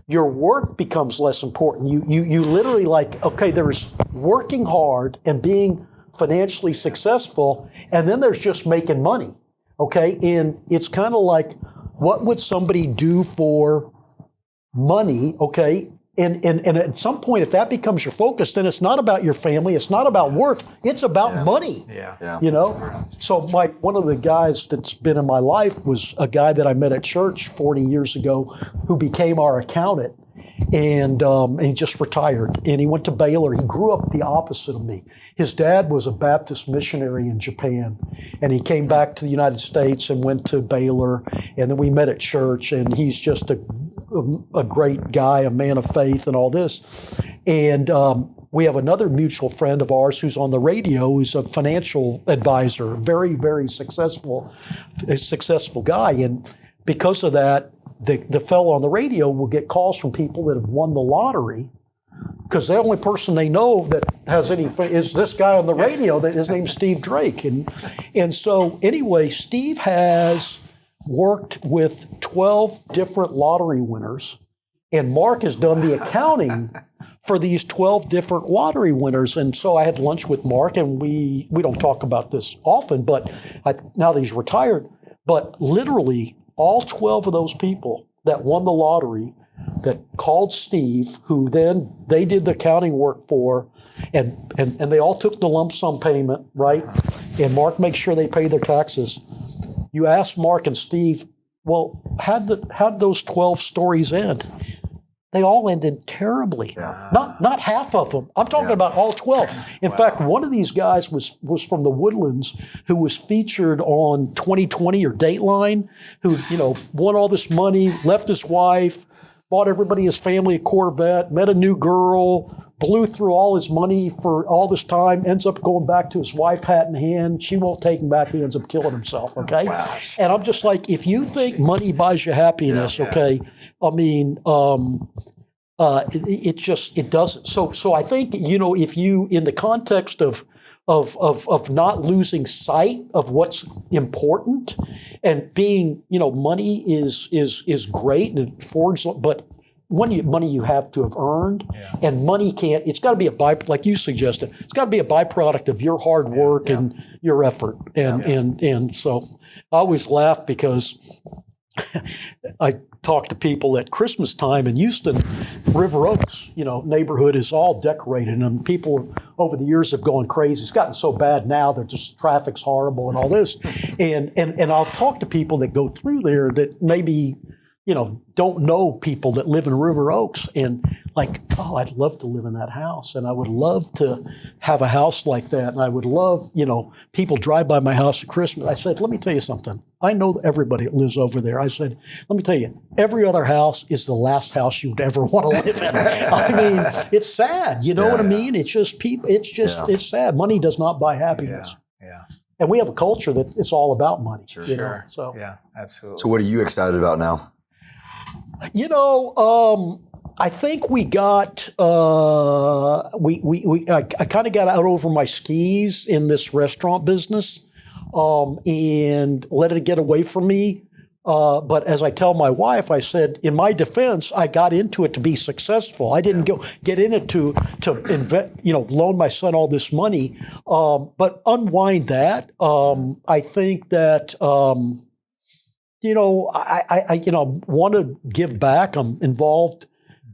Your work becomes less important. You literally okay, there's working hard and being financially successful, and then there's just making money, okay? And it's kind of like, what would somebody do for money, okay? And at some point, if that becomes your focus, then it's not about your family, it's not about work, it's about money. Yeah. You know? So one of the guys that's been in my life was a guy that I met at church 40 years ago who became our accountant. And he just retired, and he went to Baylor. He grew up the opposite of me. His dad was a Baptist missionary in Japan, and he came back to the United States and went to Baylor, and then we met at church, and he's just a great guy, a man of faith and all this. And we have another mutual friend of ours who's on the radio, who's a financial advisor, very, very successful guy. And because of that, the fellow on the radio will get calls from people that have won the lottery, because the only person they know that has any is this guy on the radio. That his name's Steve Drake. And so anyway, Steve has worked with 12 different lottery winners, and Mark has done the accounting for these 12 different lottery winners. And so I had lunch with Mark, and we don't talk about this often, but now that he's retired, but literally all 12 of those people that won the lottery that called Steve, who then they did the accounting work for, and they all took the lump sum payment, right? And Mark makes sure they pay their taxes. You ask Mark and Steve, well, how'd those 12 stories end? They all ended terribly. Yeah. Not half of them. I'm talking about all 12. In fact, one of these guys was from the Woodlands, who was featured on 2020 or Dateline, who won all this money, left his wife, bought everybody in his family a Corvette, met a new girl, blew through all his money for all this time, ends up going back to his wife hat in hand. She won't take him back. He ends up killing himself, okay? Wow. And I'm just like, if you think money buys you happiness, okay, I mean, it doesn't. So I think, if you, in the context of not losing sight of what's important, and being, money is great and it forges, but money you have to have earned, and money can't. It's got to be like you suggested. It's got to be a byproduct of your hard work and your effort, and so I always laugh because I talk to people at Christmas time in Houston. River Oaks, neighborhood is all decorated, and people over the years have gone crazy. It's gotten so bad now that just traffic's horrible and all this. And I'll talk to people that go through there that maybe, don't know people that live in River Oaks, and like, oh, I'd love to live in that house, and I would love to have a house like that, and I would love, people drive by my house at Christmas. I said, let me tell you something. I know everybody that lives over there. I said, let me tell you, every other house is the last house you'd ever want to live in. I mean, it's sad. You know what I mean? It's just people. It's sad. Money does not buy happiness. Yeah. And we have a culture that it's all about money. Sure. So yeah, absolutely. So what are you excited about now? I think we got I kind of got out over my skis in this restaurant business, and let it get away from me. But as I tell my wife, I said, in my defense, I got into it to be successful. I didn't get in it to invest, loan my son all this money. But unwind that. I think that I want to give back. I'm involved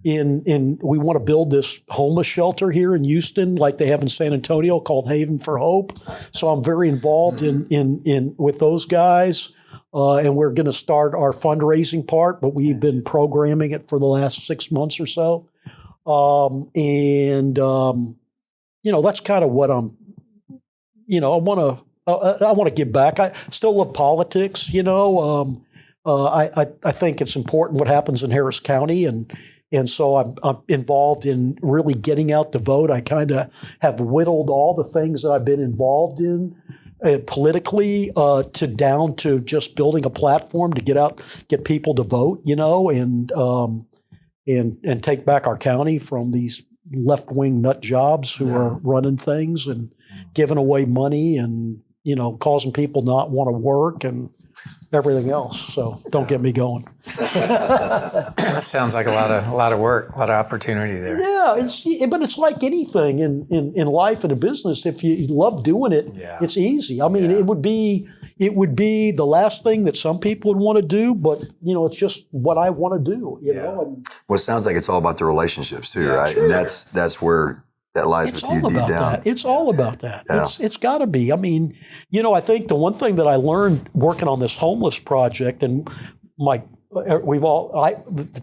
in we want to build this homeless shelter here in Houston, like they have in San Antonio, called Haven for Hope. So I'm very involved in with those guys. And we're going to start our fundraising part, but we've been programming it for the last 6 months or so. That's kind of what I'm, I want to give back. I still love politics, I think it's important what happens in Harris County, and so I'm involved in really getting out the vote. I kind of have whittled all the things that I've been involved in politically down to just building a platform to get people to vote, and take back our county from these left-wing nut jobs who are running things and giving away money and causing people not want to work and everything else. So don't get me going. That sounds like a lot of work, a lot of opportunity there. Yeah, but it's like anything in life and in business. If you love doing it, it's easy. I mean, it would be the last thing that some people would want to do, but it's just what I want to do. You know. And, well, it sounds like it's all about the relationships too, right? Sure. And that's where that lies with you deep down. It's all about that. Yeah. It's got to be. I mean, I think the one thing that I learned working on this homeless project, and the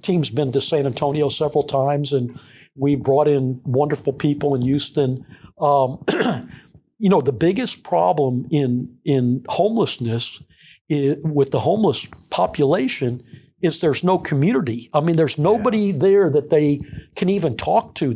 team's been to San Antonio several times, and we brought in wonderful people in Houston. The biggest problem in homelessness with the homeless population is there's no community. I mean, there's nobody there that they can even talk to.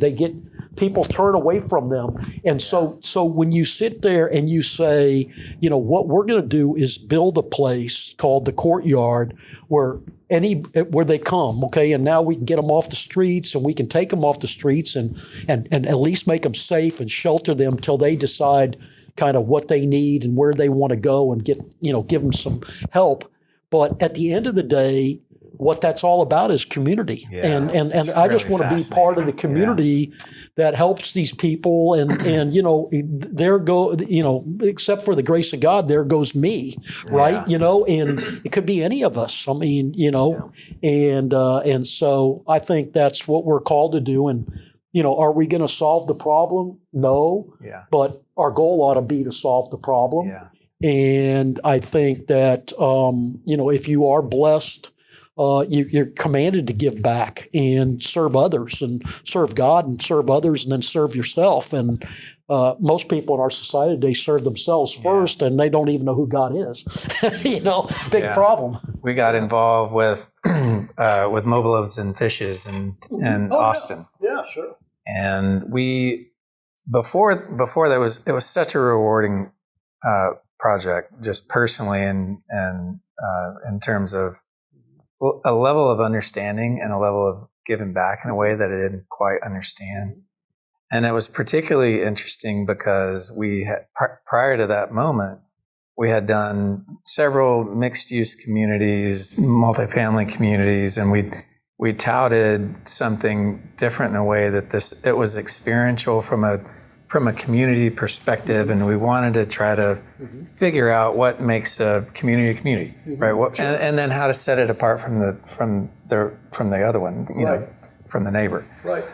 People turn away from them. And so when you sit there and you say, what we're going to do is build a place called the Courtyard where they come, okay, and now we can get them off the streets, and we can take them off the streets and at least make them safe and shelter them till they decide kind of what they need and where they want to go and give them some help. But at the end of the day, what that's all about is community. And I just want to be part of the community that helps these people. And there go, except for the grace of God, there goes me, right? And it could be any of us. I mean, and so I think that's what we're called to do. And, are we going to solve the problem? No. Yeah. But our goal ought to be to solve the problem. Yeah. And I think that, if you are blessed, you're commanded to give back and serve others and serve God and serve others and then serve yourself. And most people in our society today serve themselves first, and they don't even know who God is. Big problem. We got involved with Mobile Loaves and Fishes in Austin. Yeah, sure. And we before that it was such a rewarding project, just personally and in terms of a level of understanding and a level of giving back in a way that I didn't quite understand. And it was particularly interesting because we had, prior to that moment, we had done several mixed-use communities, multifamily communities, and we touted something different in a way that it was experiential from a community perspective, and we wanted to try to figure out what makes a community, right? And then how to set it apart from the other one, from the neighbor. Right.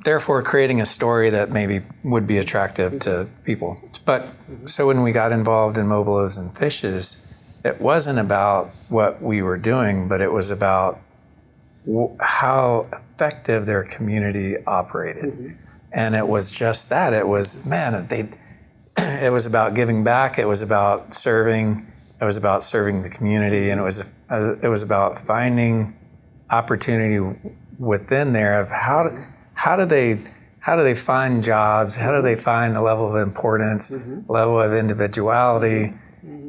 Therefore, creating a story that maybe would be attractive to people. But so when we got involved in Mobile Loaves and Fishes, it wasn't about what we were doing, but it was about how effective their community operated. And it was just that. It was, it was about giving back. It was about serving. It was about serving the community. And it was about finding opportunity within there of how do they find jobs? How do they find a level of importance, level of individuality,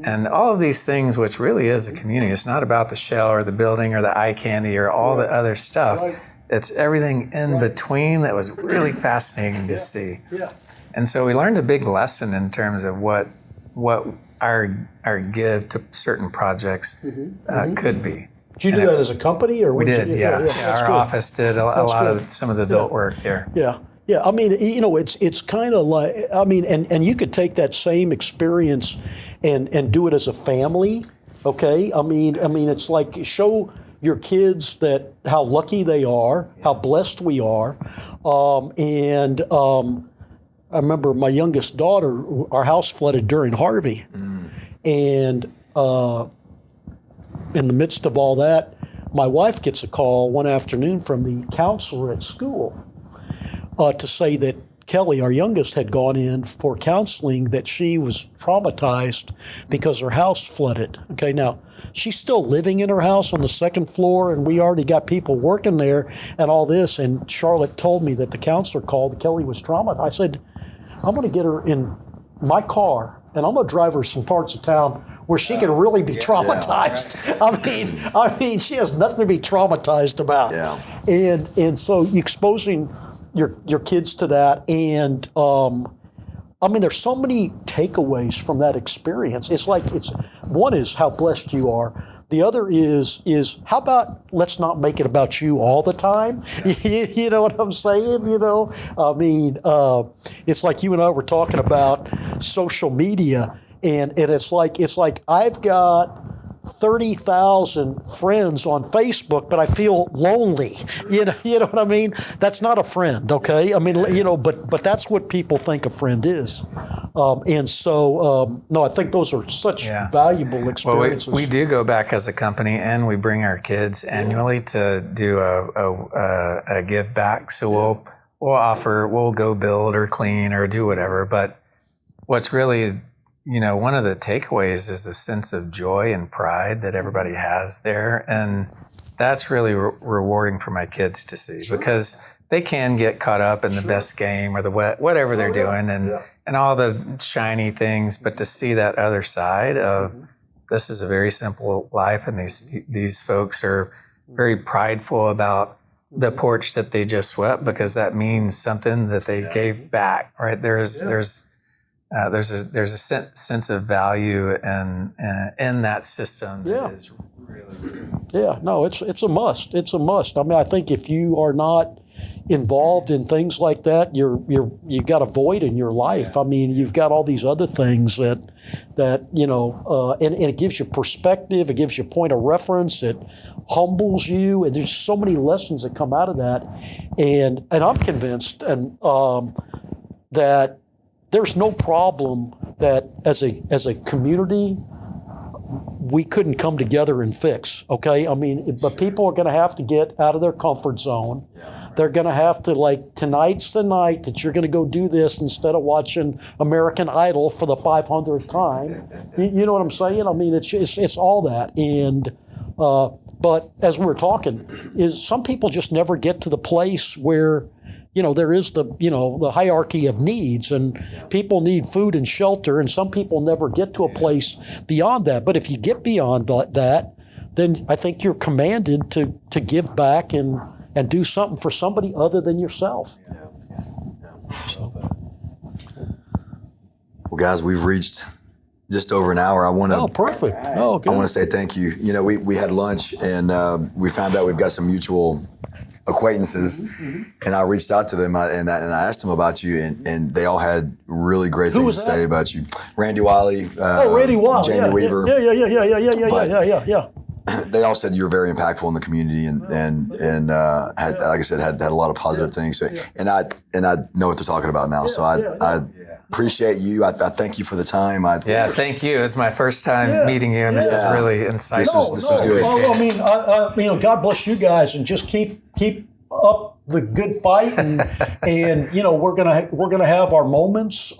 and all of these things, which really is a community. It's not about the shell or the building or the eye candy or all the other stuff. Right. It's everything in between that was really fascinating to see. Yeah. And so we learned a big lesson in terms of what our give to certain projects could be. Did you do that as a company, or We did? Yeah. Our office did a lot of some of the built work there. Yeah. Yeah, I mean, it's kind of like, I mean, and you could take that same experience and do it as a family, okay? I mean, it's like show your kids that how lucky they are, how blessed we are, and I remember my youngest daughter, our house flooded during Harvey, and in the midst of all that, my wife gets a call one afternoon from the counselor at school. To say that Kelly, our youngest, had gone in for counseling, that she was traumatized because her house flooded. Okay, now she's still living in her house on the second floor, and we already got people working there and all this. And Charlotte told me that the counselor called. Kelly was traumatized. I said, I'm going to get her in my car, and I'm going to drive her some parts of town where she can really be traumatized. Yeah. I mean, she has nothing to be traumatized about. Yeah. And so exposing your kids to that, and I mean, there's so many takeaways from that experience. It's like one is how blessed you are. The other is how about let's not make it about you all the time. Yeah. You know what I'm saying? You know, I mean, it's like you and I were talking about social media, and it's like I've got 30,000 friends on Facebook, but I feel lonely. You know what I mean? That's not a friend, okay? I mean, but that's what people think a friend is. And so, no, I think those are such valuable experiences. Well, we do go back as a company, and we bring our kids annually to do a give back. So we'll go build or clean or do whatever. But what's really one of the takeaways is the sense of joy and pride that everybody has there. And that's really rewarding for my kids to see, because they can get caught up in the best game or the whatever they're doing and all the shiny things. But to see that other side of this is a very simple life, and these folks are very prideful about the porch that they just swept, because that means something that they gave back, right? There's a sense of value in that system that is really, yeah. No, it's a must. It's a must. I mean, I think if you are not involved in things like that, you've got a void in your life. I mean, you've got all these other things that and it gives you perspective. It gives you a point of reference. It humbles you, and there's so many lessons that come out of that. And I'm convinced that there's no problem that as a community we couldn't come together and fix, okay? I mean, but people are going to have to get out of their comfort zone. Yeah. They're going to have to, like, tonight's the night that you're going to go do this instead of watching American Idol for the 500th time. You know what I'm saying? I mean, it's all that. And but as we were talking, is some people just never get to the place where there is the hierarchy of needs, and people need food and shelter, and some people never get to a place beyond that. But if you get beyond that, then I think you're commanded to give back and do something for somebody other than yourself. So. Well, guys, we've reached just over an hour. I want to. Oh, perfect. Oh, good. I want to say thank you. We had lunch, and we found out we've got some mutual acquaintances, and I reached out to them and I asked them about you, and they all had really great things to say about you. Randy Wiley, Randy Wiley, Jamie Weaver. Yeah. They all said you were very impactful in the community, and had, like I said, had a lot of positive things. So, and I know what they're talking about now. So I appreciate you. I thank you for the time. Thank you. It's my first time meeting you, and this is really insightful. This was good. I mean, God bless you guys, and just keep up the good fight, and we're gonna have our moments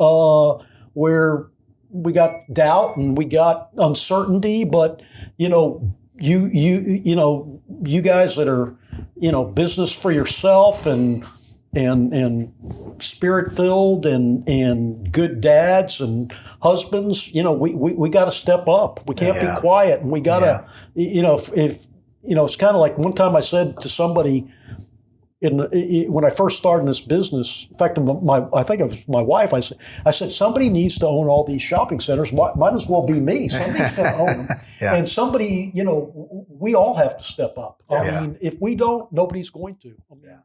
where we got doubt and we got uncertainty, but you guys that are business for yourself and spirit filled and good dads and husbands, we got to step up. We can't be quiet, and we got to if it's kind of like one time I said to somebody, when I first started in this business, in fact, I think it was my wife, I said, somebody needs to own all these shopping centers. Might as well be me. Somebody's going to own them. Yeah. And somebody, we all have to step up. I mean, if we don't, nobody's going to. I mean,